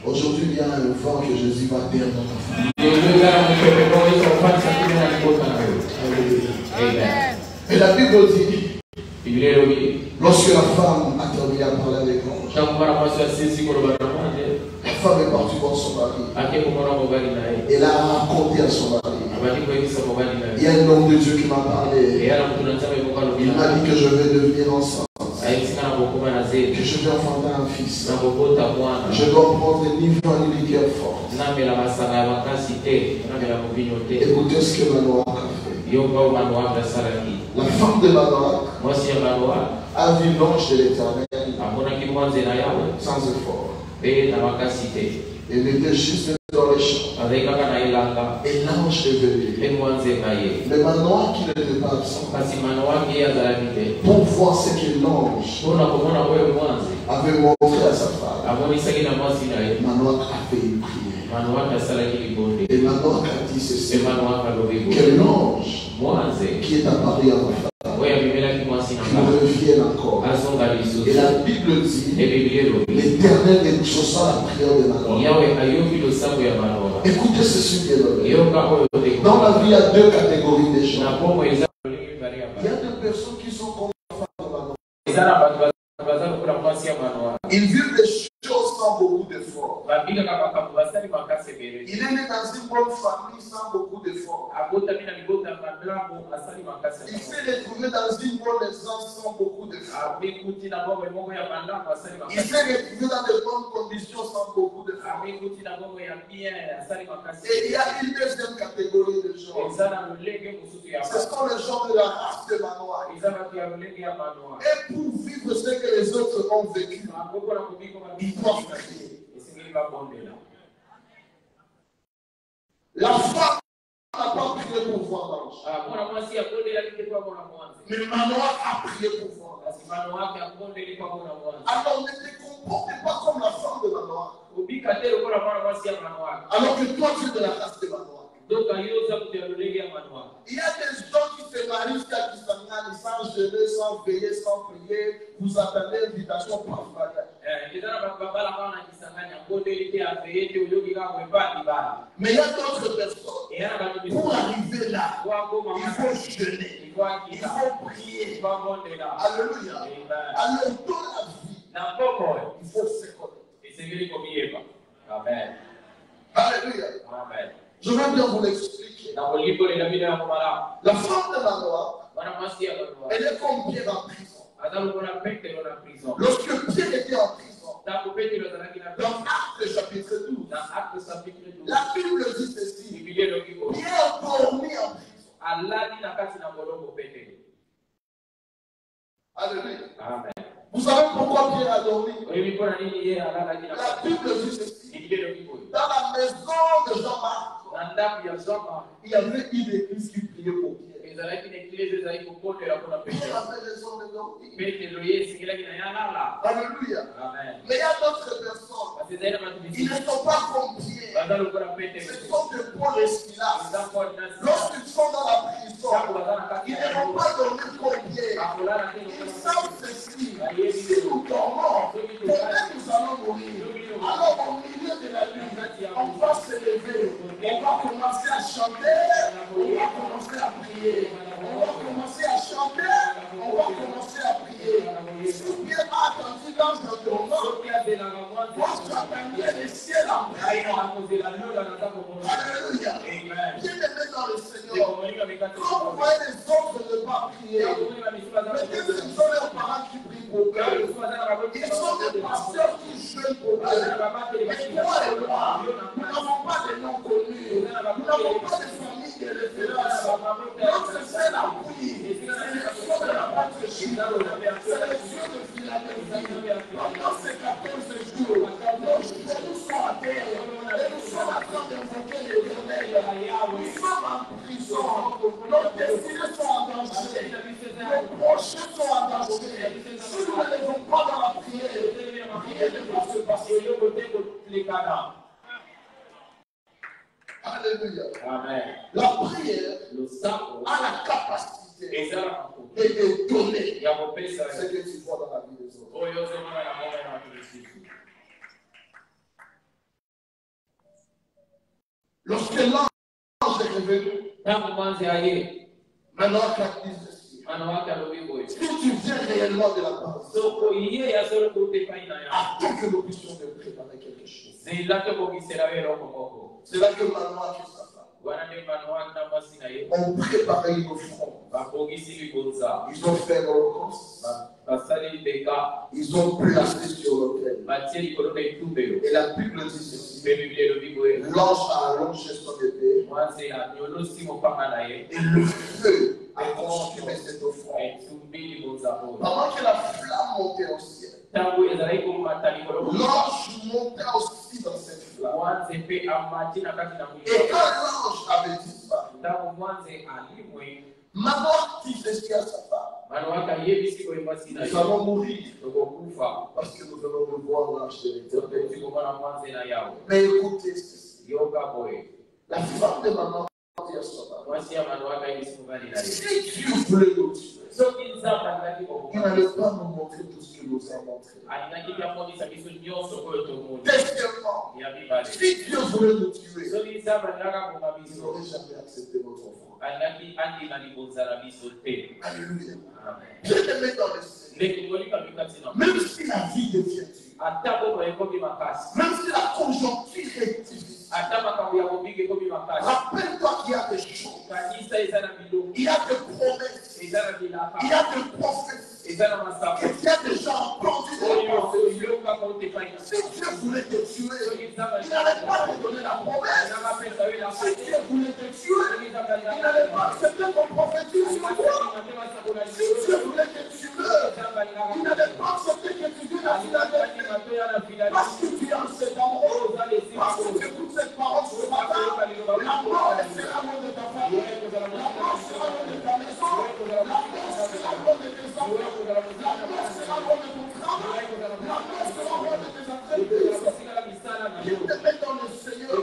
Aujourd'hui, il y a un vent que Jésus va taire dans ta famille. Et la Bible dit, lorsque la femme a terminé à parler avec l'ange, la femme est partie voir son mari. Elle a raconté à son mari. Il y a un homme de Dieu qui m'a parlé. Il m'a dit que je vais devenir enceinte. Que je vais enfanter un fils. Je dois prendre ni vin ni liqueur forte. Écoutez ce que Manoach a fait. La femme de Manoach a vu l'ange de l'Éternel sans effort. Elle était juste dans les champs. Et l'ange est venu. Mais Manoach qui n'était pas absent, pour voir ce que l'ange avait montré à sa femme, Manoach a fait une prière. Et Manoach a dit ceci, que l'ange qui est apparu à ma femme, qu'il revienne encore. Et la Bible dit, l'Éternel exauça la prière de Manoach. Écoutez ceci, bien aimé. Dans la vie, il y a deux catégories de gens. Il y a des personnes qui sont comme la femme de Manoach. Ils vivent des choses sans beaucoup d'efforts. Il est né dans une bonne famille sans beaucoup d'efforts. Il s'est retrouvé dans une bonne maison sans beaucoup d'efforts. Il s'est retrouvé dans de bonnes conditions sans beaucoup d'efforts. Et il y a une deuxième catégorie de gens. Ce sont les gens de la race de Manoach. Et pour vivre ce que les autres ont vécu, ils doivent prier. La femme n'a pas prié pour voir l'ange. Mais Manoach a prié pour voir l'ange. Alors ne te comporte pas comme la femme de Manoach. Alors que toi tu es de la race de Manoach. Il y a des gens qui se marient jusqu'à Kisangani sans jeûner, sans veiller, sans prier. Vous attendez l'invitation par mariage. Mais il y a d'autres personnes. Pour arriver là, il faut jeûner. Il faut prier. Alléluia. Alors dans la vie, il faut se connaître. Amen. Alléluia. Amen. Je vais bien vous l'expliquer. La femme de Manoach, elle est comme Pierre en prison. Lorsque Pierre était en prison, dans Actes chapitre 12, la Bible dit ceci. Pierre dormit en prison. Alléluia. Amen. Vous savez pourquoi Pierre a dormi? La Bible dit ceci. Dans la maison de Jean-Marc, il y avait une église qui priait pour Pierre. Pierre avait raison de dormir. Alléluia. Mais il y a d'autres personnes. Ils ne sont pas comme Pierre. Ce sont des Paul et Silas. Lorsqu'ils sont dans la prison, ils ne vont pas dormir comme Pierre. Ils savent ceci. Si nous dormons, peut-être nous allons mourir. Alors au milieu de la nuit, on va se lever. On va commencer à chanter. On va commencer à prier. On va commencer à chanter. On va commencer à prier. Si Pierre a attendu dans un dormant, moi je attendais le ciel en priant. Alléluia. Bien aimé dans le Seigneur. Quand vous voyez les autres ne pas prier, mais que ce sont leurs parents qui prient pour eux. Ils sont des pasteurs qui jeûnent pour eux. Mais toi et moi, nous n'avons pas de noms connus. Nous n'avons pas de famille de référence. Notre seul appui, c'est le Dieu de la patrie Chine. C'est le Dieu de Philadelphie. Pendant ces 14 jours, nos genoux sont à terre. Nos projets sont engagés. Si nous ne les vont pas dans la prière, rien ne va se passer. Alléluia. Amen. La prière a la capacité de donner ce que tu vois dans la vie des autres. Lorsque l'ange est revenu, maintenant quand il si tu viens réellement de la base, attends que nous puissions te préparer quelque chose. C'est là que Manoa qui ont préparé une offrande. Ils ont fait l'holocauste. Ils ont placé sur l'autel. Et la Bible dit ceci. L'ange a allongé son épée. Et le feu a consumé cette offrande. Pendant que la flamme montait au ciel, l'ange montait aussi dans cette flamme. Et quand l'ange avait disparu, Manoa dit ceci à sa femme. Nous allons mourir parce que nous allons devoir l'ange de l'éternel. Mais écoutez ceci. La femme de Manoa dit à sa femme, si Dieu voulait nous tuer, il n'allait pas nous montrer tout ce qu'il nous a montré. Deuxièmement, si Dieu voulait nous tuer, il n'aurait jamais accepté notre offrande. Alléluia. Je te mets dans le Seigneur. Même si la vie devient dure, même si la conjoncture est difficile, rappelle-toi qu'il y a des choses, il y a des promesses, il y a des prophètes, il y a des gens plantés dans le si Dieu voulait te tuer, il n'allait pas te donner la promesse. Si Dieu voulait te tuer, il n'allait pas accepter ton prophétie sur toi. Si Dieu voulait te tuer, il n'allait pas accepter que tu viennes à Philadelphie. Parce que tu es en cet amour, parce que tu écoutes cette parole ce matin, la mort c'est l'amour de ta famille, la mort c'est l'amour de ta maison, la mort c'est l'amour de tes enfants, la mort c'est l'amour de ton travail, la mort c'est l'amour de tes entreprises. Je te mets dans le Seigneur.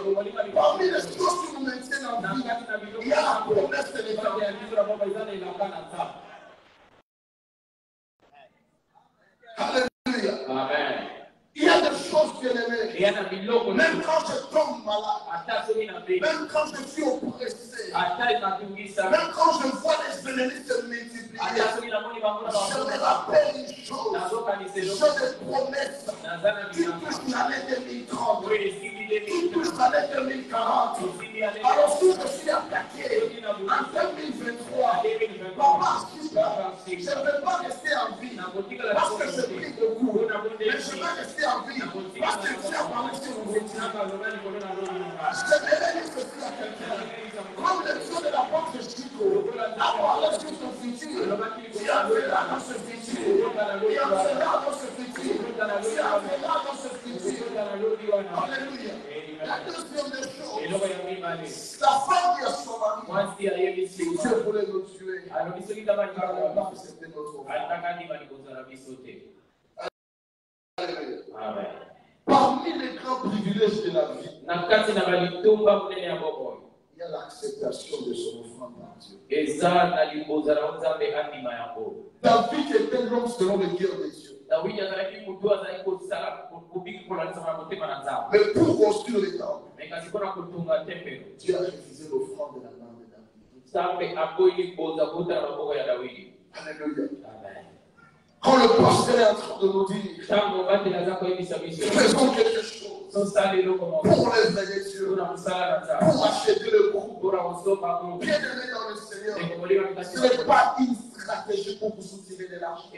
Parmi les choses qui nous maintiennent en vie, il y a la promesse de l'éternel. Alléluia. Amen. Il y a des choses bien aimées. Même quand je tombe malade, même quand je suis oppressé, même quand je vois les ennemis se multiplier, je me rappelle une chose. J'ai des promesses qui touchent l'année 2030, qui touchent l'année 2040. Alors si je suis attaqué en 2023, je ne vais pas rester en vie parce que je prie beaucoup, mais je vais rester en vie parce que Dieu a parlé sur mon métier. Je vais dire ceci à quelqu'un. Comme le Dieu de la porte de Chico a parlé sur ton futur, tu entreras dans ce futur. Tu entreras dans ce futur. Tu entreras dans ce futur. Alléluia. La deuxième des choses, la femme dit à son mari, si Dieu voulait nous tuer, il n'allait pas accepter notre offrande. Amen. Parmi les grands privilèges de la vie, il y a l'acceptation de son offrande par Dieu. David était l'homme selon le cœur de Dieu. Mais pour construire le temple, Dieu a refusé l'offrande de la main de David. Alléluia. Quand le pasteur est en train de nous dire, faisons quelque chose pour les aider Dieu, pour acheter le groupe, bien aimé dans le Seigneur, ce n'est pas une stratégie pour vous soutirer de l'argent. Ce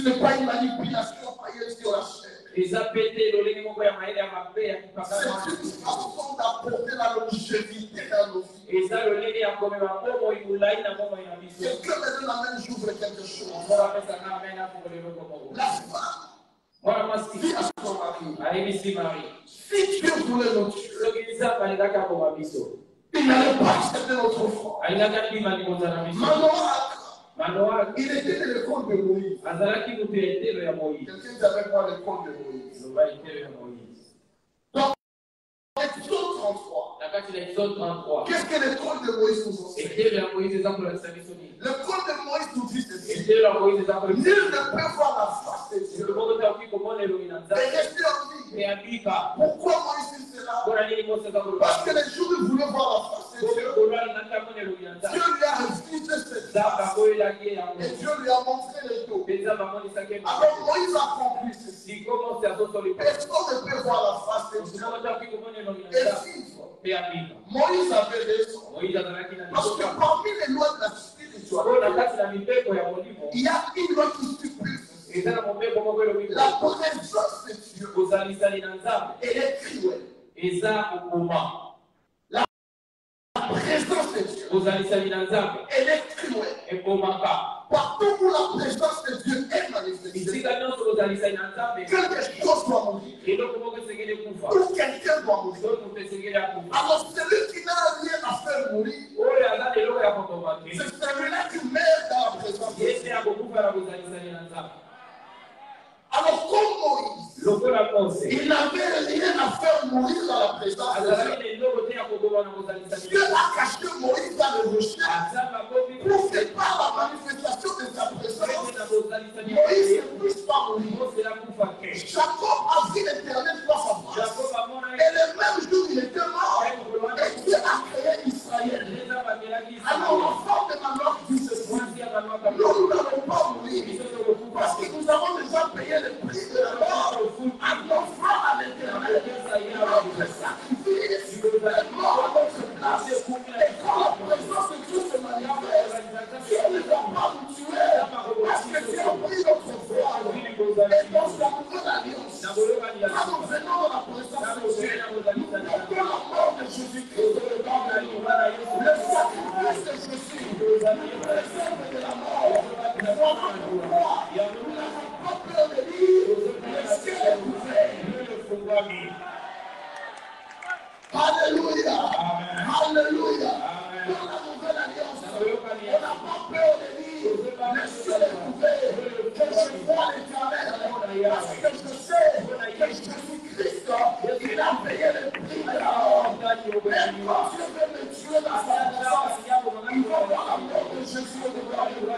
n'est pas une manipulation païenne sur la chair. C'est une façon d'apporter la longévité dans nos vies. Et que maintenant la même j'ouvre quelque chose. La femme dit à son mari, si Dieu voulait nous tuer, Il n'allait pas accepter notre offrande. Manoach, il était de l'école de Moïse. Quelqu'un dit avec moi l'école de Moïse. Donc, Exode 33. Qu'est-ce que l'école de Moïse nous enseigne? L'école de Moïse nous dit ceci. Nul ne peut voir la face de Dieu et rester en vie. Pourquoi Moïse dit cela? Parce que les jours où il voulait voir la face de Dieu, Dieu lui a infligé cette face et Dieu lui a montré les dos. Alors Moïse a compris ceci. Personne ne peut voir la face de Dieu et vivre. Moïse avait raison. Parce que parmi les lois de la spiritualité, il y a une loi qui stipule ceci. La présence de Dieu, elle est cruelle. La présence de Dieu, elle est cruelle. Partout où la présence de Dieu est manifestée, quelque chose doit mourir. Ou quelqu'un doit mourir. Alors celui qui n'a rien à faire mourir, c'est celui-là qui meurt dans la présence de Dieu. Alors comme Moïse, il n'avait rien à faire mourir dans la présence de Dieu. Dieu a caché Moïse dans le rocher pour que par la manifestation de sa présence, Moïse ne puisse pas mourir. Jacob a vu l'Éternel face à face. Et le même jour, il était mort. Et Dieu a créé Israël. Alors l'enfant de Manoach dit ceci. Nous n'allons pas mourir parce que nous avons déjà payé le prix de la mort en offrant à l'Éternel notre sacrifice, est mort à notre place. Et quand la présence de Dieu se manifeste, Dieu ne va pas nous tuer parce que Dieu a pris notre foi. Et dans la nouvelle alliance, quand nous venons dans la présence de Dieu, nous portons la mort de Jésus-Christ dans le nom de Dieu. Le sacrifice de Jésus nous préserve de la mort. Nous n'avons pas peur de dire, le ciel est ouvert. Alléluia. Alléluia. Dans la nouvelle alliance, on n'a pas peur de dire, le ciel est ouvert. Que je vois l'Éternel. Parce que je sais que Jésus-Christ, il a payé le prix de la mort. Même quand Dieu veut me tuer dans sa présence, il va voir la mort de Jésus au devant de moi.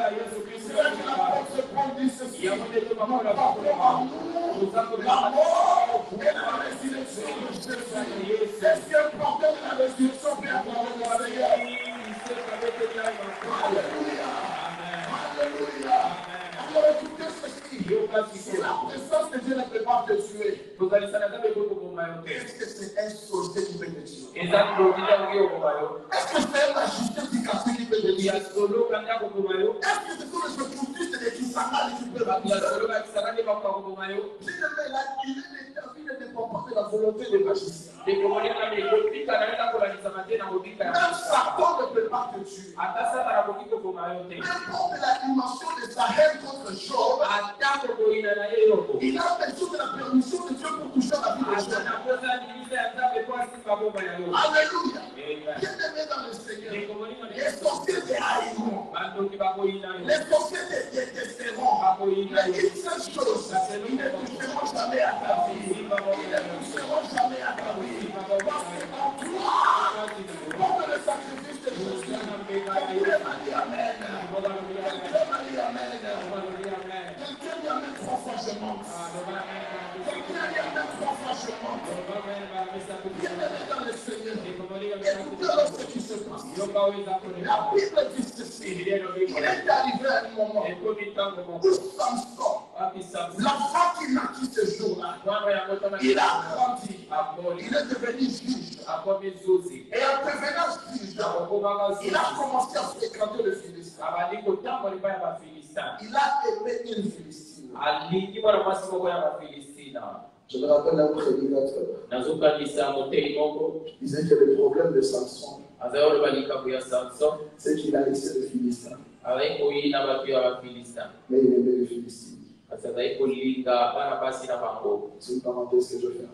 C'est là que l'apôtre Paul dit ceci. Nous portons en nous la mort et la résurrection de Jésus. Est-ce que le problème de la résurrection peut avoir le Seigneur? Alléluia. Alléluia. Alors écoutez ceci. Si la présence de Dieu ne peut pas te tuer, est-ce que c'est un soldat qui peut te tuer? Est-ce que c'est un magicien qui casse qui peut te tuer? Est-ce que ce sont les occultistes et les kisangani qui peuvent te tuer? Il ne dépend pas de la volonté des magiciens. Même Satan ne peut pas te tuer. N'importe la dimension de sa haine contre Job, il a besoin de la permission de Dieu pour toucher la vie de Job. Alléluia. Bien-aimé dans le Seigneur, les sorciers te haïront. Les sorciers te détesteront. Mais une seule chose, ils ne toucheront jamais à ta vie. Ils ne toucheront jamais à ta vie. Parce qu'en toi, comme le sacrifice de Jésus, quelqu'un m'a dit Amen. Quelqu'un m'a dit Amen. Quelqu'un dit Amen 3 fois je monte. Quelqu'un dit Amen 3 fois je monte. Bien-aimé dans le Seigneur, écoutez ce qui se passe. La Bible dit ceci. Il est arrivé à un moment où Samson, l'enfant qui naquit ce jour-là, il a grandi. Il est devenu juge. Et en devenant juge, il a commencé à fréquenter le Philistin. Il a aimé une Philistine. Je me rappelle un prédicateur. Il disait que le problème de Samson, c'est qu'il a laissé le Philistin. Mais il aimait le Philistine. C'est une parenthèse que je fais.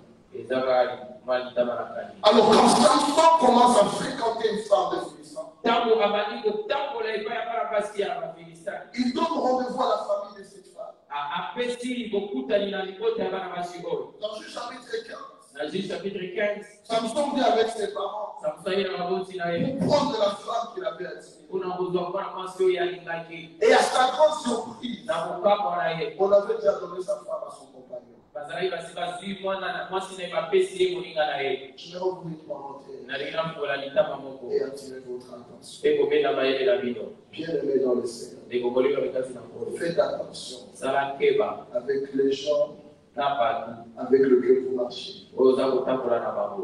Alors quand Samson commence à fréquenter une femme de Philistin, il donne rendez-vous à la famille de cette femme. Dans le chapitre 15, Samson vient avec ses parents pour prendre la femme qu'il avait attirée. Et à sa grande surprise, on avait déjà donné sa femme à son compagnon. Je vais ouvrir une parenthèse et attirer votre attention. Bien-aimés dans le Seigneur, faites attention avec les gens avec lesquels vous marchez.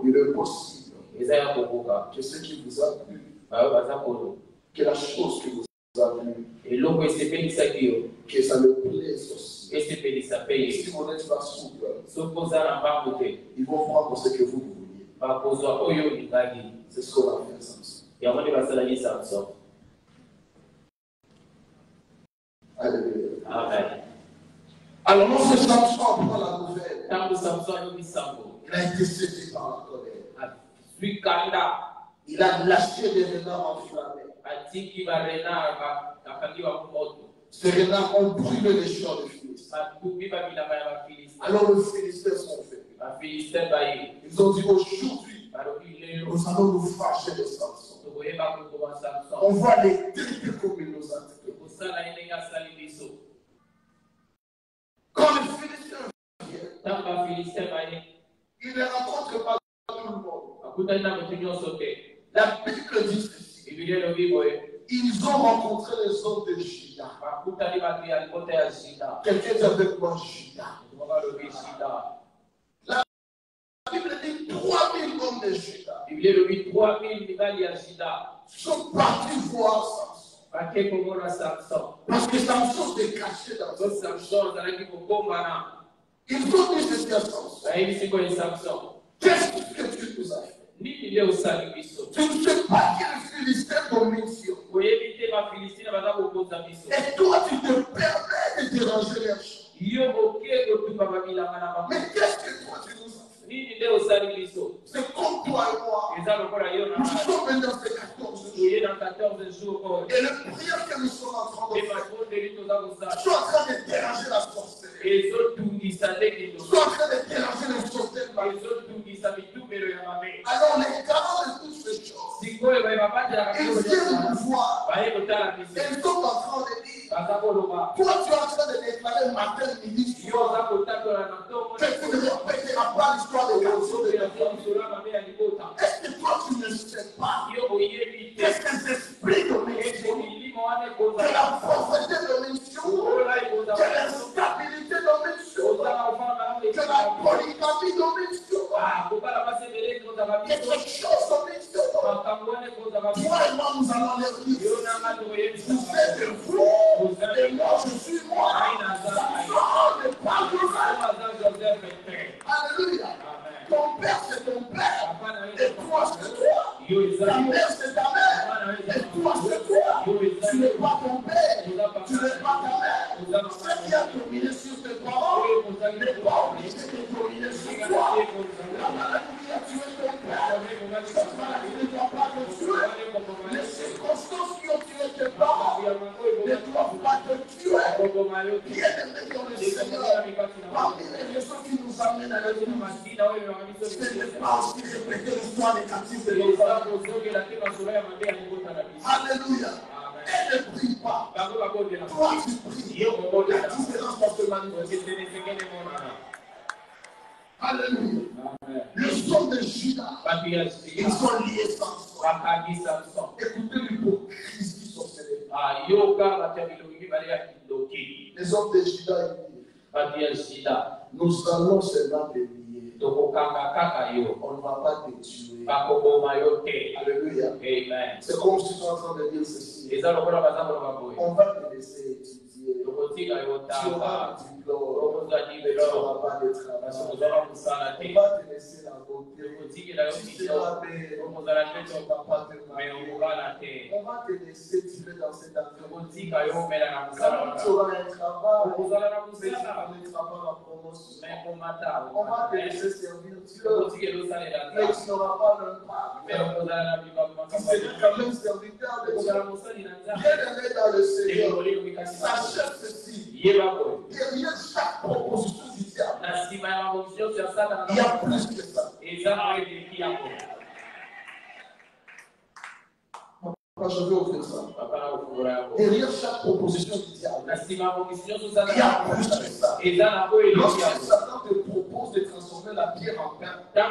Il est possible que ce qui vous a plu, que la chose qui vous a plu, que ça le plaise aussi. Si vous n'êtes pas souple, ils vont prendre ce que vous vouliez. C'est ce qu'on a fait à Samson. Alléluia. Amen. Alors lorsque Samson apprend la nouvelle, il a été saisi par la colère. Il a lâché des renards enflammés. Ces renards ont brûlé les champs de Philistin. Alors les Philistins sont faits. Ils ont dit aujourd'hui, nous allons nous fâcher de Samson. On va les traiter comme il nous a traités. Quand les Philistins viennent, ils ne rencontrent pas tout le monde. La Bible dit ceci. Ils ont rencontré les hommes de Juda. Quelqu'un dit avec moi Juda. La Bible dit 3000 hommes de Juda sont partis voir Samson. Parce que Samson s'est caché dans ce Samson. Ils ont dit ceci à Samson. Qu'est-ce que tu nous as fait? Tu ne sais pas que les Philistins dominent sur nous. Et toi, tu te permets de déranger leurs champs. Mais qu'est-ce que toi, tu nous as fait? C'est comme toi et moi. Nous sommes maintenant fait 14 jours. Et le prière que nous sommes en train de faire, sont en train de déranger la sorcellerie. Sont en train de déranger les sorcelleries. Alors les garants de toutes ces choses, ils viennent nous voir. Et ils sont en train de dire, toi tu es en train de déclarer matin, midi, soir, que tu ne répéteras pas l'histoire des garçons de ta famille. Est-ce que toi tu ne sais pas que ces esprits de mission, que la pauvreté de mission, que l'instabilité de mission, que la polygamie de mission, quelque chose de mission, toi et moi nous allons les dire, vous êtes vous, et moi je suis moi. Samson n'est pas vous. Alléluia. Ton père c'est ton père, et toi c'est toi. Ta mère c'est ta mère, et toi c'est toi. Tu n'es pas ton père, tu n'es pas ta mère. Ce qui a dominé sur tes parents n'est pas obligé de dominer sur toi. La maladie qui a tué ton père, cette maladie ne doit pas te tuer. Les circonstances qui ont tué tes parents ne doivent pas te tuer. Bien-aimé dans le Seigneur, parmi les raisons qui nous amènent à la vie, ce n'est pas aussi répéter l'histoire négative de nos parents. Alléluia. Elle ne prie pas. Toi tu pries. La différence va se manifester. Alléluia. Les hommes de Juda, ils sont liés Samson. Écoutez l'hypocrisie sorcellerie. Les hommes de Juda, nous allons seulement te lier. On ne va pas te tuer. Alléluia. Amen. C'est comme si tu es en train de dire ceci. On va te laisser étudier. Tu auras du diplôme. Tu n'auras pas de travail. On va te laisser la beauté. Tu seras belle. On va te laisser tirer dans cette affaire. Quand tu auras un travail, mais tu ne mettras pas la promotion. promotion. On va te laisser servir Dieu. Mais tu n'auras pas l'impact. Tu seras quand même serviteur de Dieu. Bien-aimé dans le Seigneur, sachez ceci. Derrière chaque proposition du diable, il y a plus que ça. Je veux offrir ça. Derrière chaque proposition du diable, il y a plus que ça. Lorsque Satan te propose de transformer la pierre en pain, il y a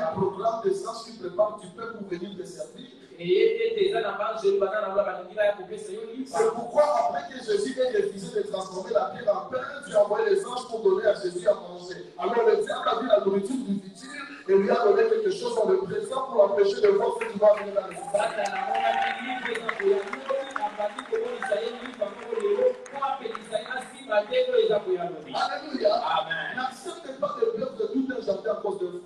un programme de sens qui prépare du peuple pour venir te servir. C'est pourquoi après que Jésus ait refusé de transformer la pierre en pain, tu as envoyé les anges pour donner à Jésus à manger. Alors le diable a vu la nourriture du futur et lui a donné quelque chose dans le présent pour l'empêcher de voir ce qui va venir dans le futur. Alléluia. Amen. N'accepte pas de peur de tout un jardin à cause de vous.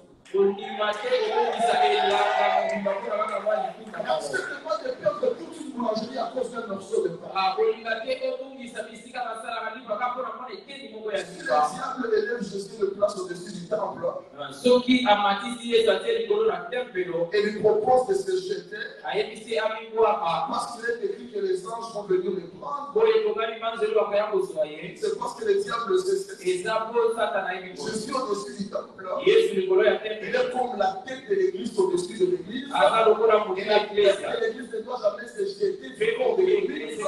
N'accepte pas de peur de toute une boulangerie à cause d'un morceau de pain. Si le diable élève Jésus le place au-dessus du temple et lui propose de se jeter, parce qu'il est écrit que les anges vont venir le prendre, c'est parce que le diable sait. Jésus au-dessus du temple, il est comme la tête de l'église au-dessus de l'église. Et la tête de l'église ne doit jamais se jeter du corps de l'église,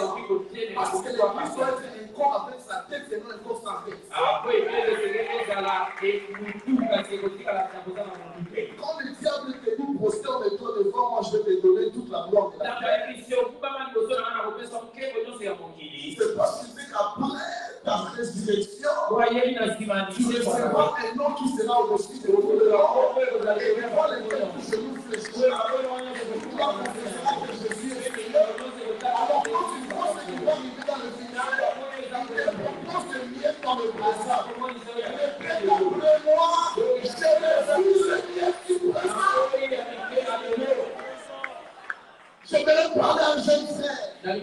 parce que l'église doit être un corps avec sa tête et non un corps sans tête. Quand le diable te dit prosterne-toi devant moi, je vais te donner toute la gloire de la terre. C'est parce qu'il dit qu'après ta résurrection, tu recevras un nom qui sera au-dessus de vous. Et devant lesquels tous genoux fléchiront. Tu dois confesser que Jésus est Seigneur. Alors quand tu vois ce qui va arriver dans le final, il te propose de miettes dans le présent. Répète après moi, je refuse le miettes du présent. Je vais parler à un jeune frère. Je vais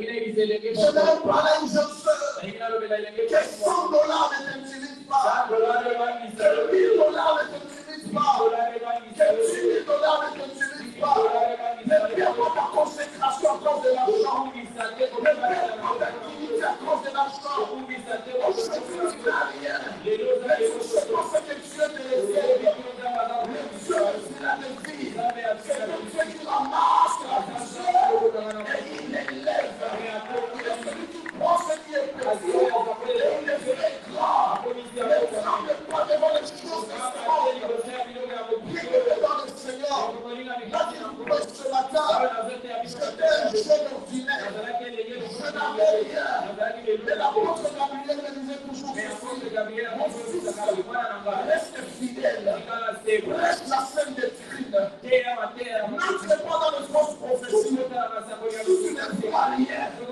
parler à une jeune soeur. Que $100 ne t'intimident pas. Que $1000 ne t'intimident pas. Que $10,000 ne t'intimident pas. Ne perds pas ta consécration à cause de l'argent. Ne perds pas ta dignité à cause de l'argent. Aujourd'hui, tu n'as rien. Mais tout ce que Dieu te réserve, le Dieu qui l'a de vie, c'est le Dieu qui ramasse la vision et il l'élève. Il est celui qui prend ce qui est petit et il le fait grand. Ne tremble pas devant les choses extraordinaires. Bienvenue dans le Seigneur. Là, tu nous ce matin, j'étais un jeune ordinaire. Je n'avais rien. Mais l'apôtre Gabriel me disait toujours ceci. Mon fils, reste fidèle. Reste la scène des trines. N'entre pas dans les fausses prophéties. Si tu ne vois rien, ne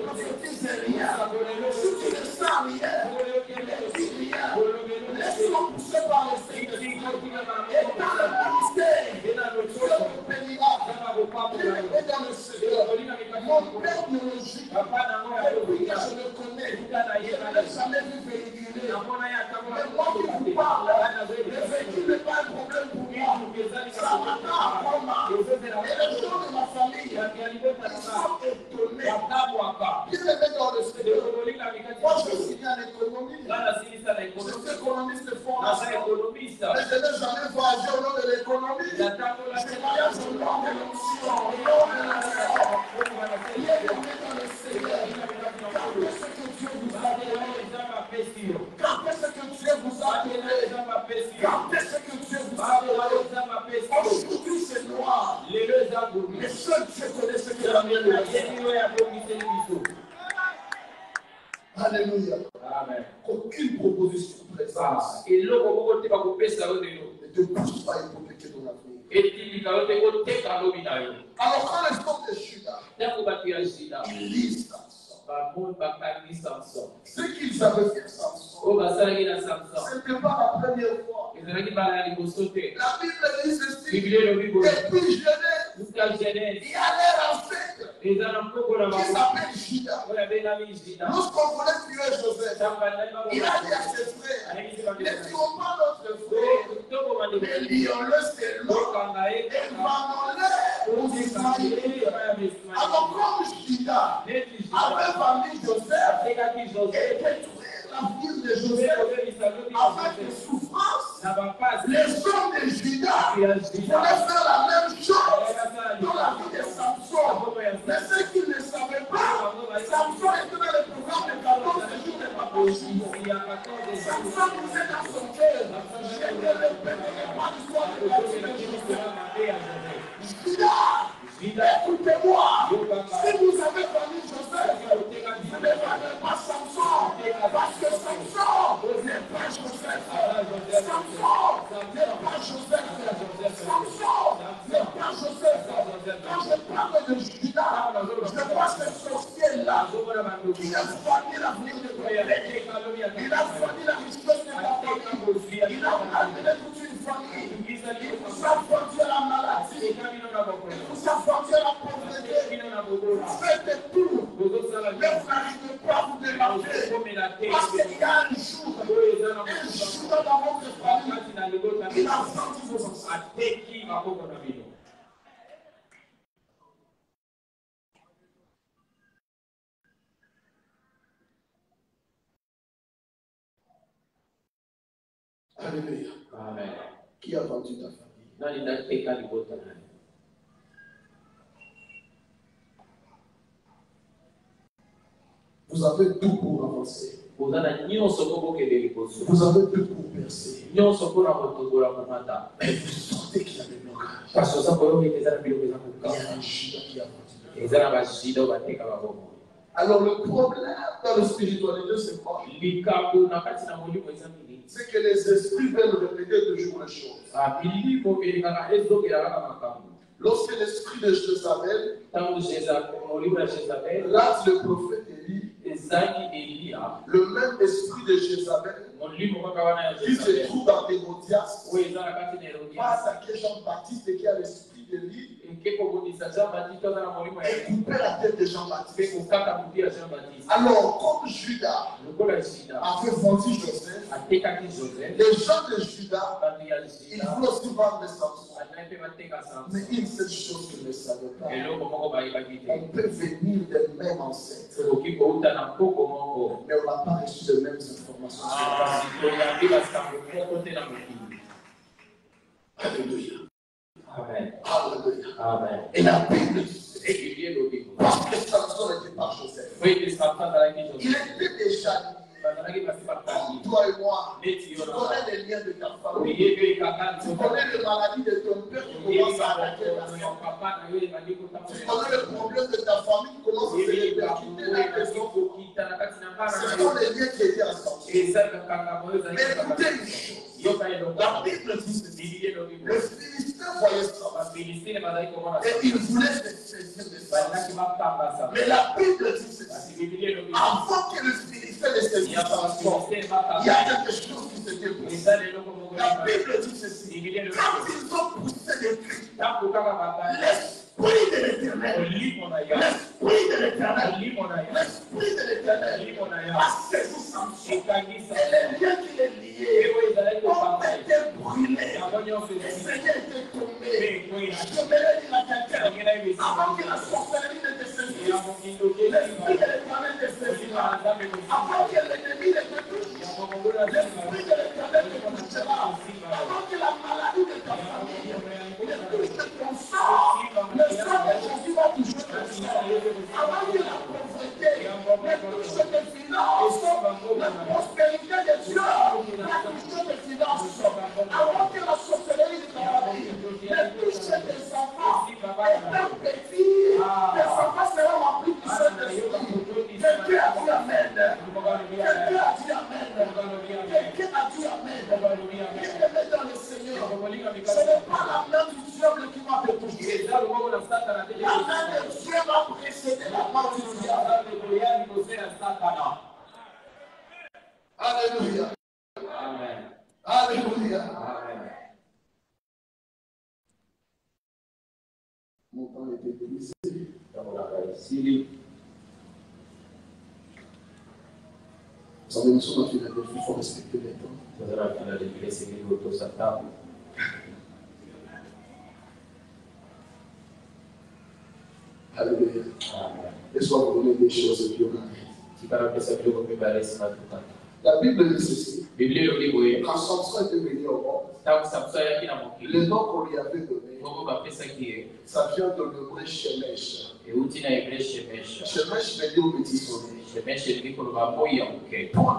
prophétise rien. Si tu ne sens rien, ne dis rien. Laisse-moi pousser par l'esprit. Et dans le ministère, Dieu me bénira. Et dans le Seigneur, mon père biologique, depuis que je le connais, je ne l'ai jamais vu véhiculer. Mais moi qui vous parle, le véhicule n'est pas un problème pour moi. Ça m'attend à Roma. Et les gens de ma famille, ils sont étonnés. Bien aimé dans le Seigneur. Moi, je suis bien en économie. Je suis économiste de formation. Mais je n'ai jamais voyagé au nom de l'économie. Je voyage au nom de l'onction. Bien aimé dans le Seigneur. Gardez ce que Dieu vous a donné. Gardez ce que Dieu vous a donné. Gardez ce que Dieu vous a donné. Aujourd'hui c'est noir. Mais seul Dieu connaît ce qu'il a mis. Alléluia. Amen. Aucune proposition présente ne te pousse pas à hypothéquer ton avenir. Alors quand les hommes de Juda, ils lisent Samson. Ce qu'ils avaient fait Samson, ce n'était pas la première fois. La Bible dit ceci. Depuis jeunesse, il allait en fête. qui s'appelle Judas. Lorsqu'on voulait tuer Joseph, il a dit à ses frères, ne tuons pas notre frère, mais lions-le, c'est l'eau, et vendons-le aux Ismaélites. Alors comme Judas avait vendu Joseph et détruit l'avenir de Joseph avec des souffrances, les hommes de Judas voulaient faire la même chose dans la vie de Samson. Mais ce qu'ils ne savaient pas, Samson était dans le programme de 14 jours de Papa. Samson disait dans son cœur, je ne le permettrai pas l'histoire de la vie. Judas, écoutez-moi, si vous avez vendu Joseph, vous ne vendez pas Samson, parce que Samson n'est pas Joseph. Samson n'est pas Joseph. Samson n'est pas Joseph. Quand je parle de Judas, je vois ce sorcier-là qui a fourni l'avenir de ton pays. Il a fourni la richesse de ta famille. Il a amené toute une famille. Il vous a fourni la maladie. Il vous a fourni la pauvreté. Faites tout. Mais vous n'arrivez pas à vous démarquer. Parce qu'il y a un jour dans votre famille, il a senti vos ancêtres. Alléluia. Amen. Qui a vendu ta famille? Vous avez tout pour avancer. Vous avez tout pour percer. Mais vous sentez qu'il y a des blocages. Il y a un Judas qui a vendu. Alors le problème dans la spiritualité, c'est quoi? C'est que les esprits veulent répéter toujours les choses. Lorsque l'esprit de Jézabel lâche le prophète Élie, le même esprit de Jézabel qui se trouve dans Hérodias va attaquer Jean-Baptiste et qui a l'esprit d'Élie et couper la tête de Jean-Baptiste. Alors, comme Judas a fait fonder Joseph, les gens de Judas, ils vont aussi vendre Samson. Mais une seule chose qu'ils ne savaient pas, on peut venir des mêmes ancêtres, mais on n'a pas reçu les mêmes informations. Alléluia. Amen. Alléluia. Amen. Et la Bible dit, parce que Samson n'était pas Joseph, il était déjà comme toi et moi. Tu connais les liens de ta famille. Tu connais les maladies de ton père qui commencent à attaquer ta famille. Tu connais le problème de ta famille qui commence à se répercuter dans tes enfants. Ce sont les liens qui étaient ensemble. Mais écoutez une chose. La Bible dit ceci. Le Philistin voyait ça. Et il voulait se saisir de ça. Mais la Bible dit ceci. Avant que le Philistin ne se saisisse de ça, il y a quelque chose qui s'était poussé. La Bible dit ceci. Quand ils ont poussé des cris, l'Esprit de l'Éternel, l'Esprit de l'Éternel a saisi Samson. Et les liens qui les liaient ont été brûlés. Le Seigneur était tombé. Je me l'ai dit à quelqu'un, avant que la sorcellerie ne te saisisse, l'Esprit de l'Éternel te saisira. Avant que l'ennemi ne te touche, l'Esprit de l'Éternel te touchera. Avant que la maladie de ta famille ne touche ton sang, le sang de Jésus va toucher ton sang. Avant que la pauvreté ne touche tes finances, la prospérité de Dieu va toucher tes finances. Avant que la sorcellerie de ta famille ne touche tes enfants, étant petit, tes enfants seront remplis du Saint-Esprit. Quelqu'un a dit Amen. Quelqu'un a dit Amen. Quelqu'un a dit Amen. Bien-aimé dans le Seigneur, ce n'est pas la main du diable qui va te toucher. La main de Dieu va précéder la main du diable. Alléluia. Amen. Alléluia. Amen. Mon temps est épuisé. Vous savez, nous sommes à Philadelphie, il faut respecter les temps. Alléluia. Laisse-moi vous donner des choses et puis on arrive. La Bible dit ceci. Quand Samson était venu au monde, le nom qu'on lui avait donné, ça vient de l'hébreu Shemesh. Shemesh veut dire au petit soleil. Pour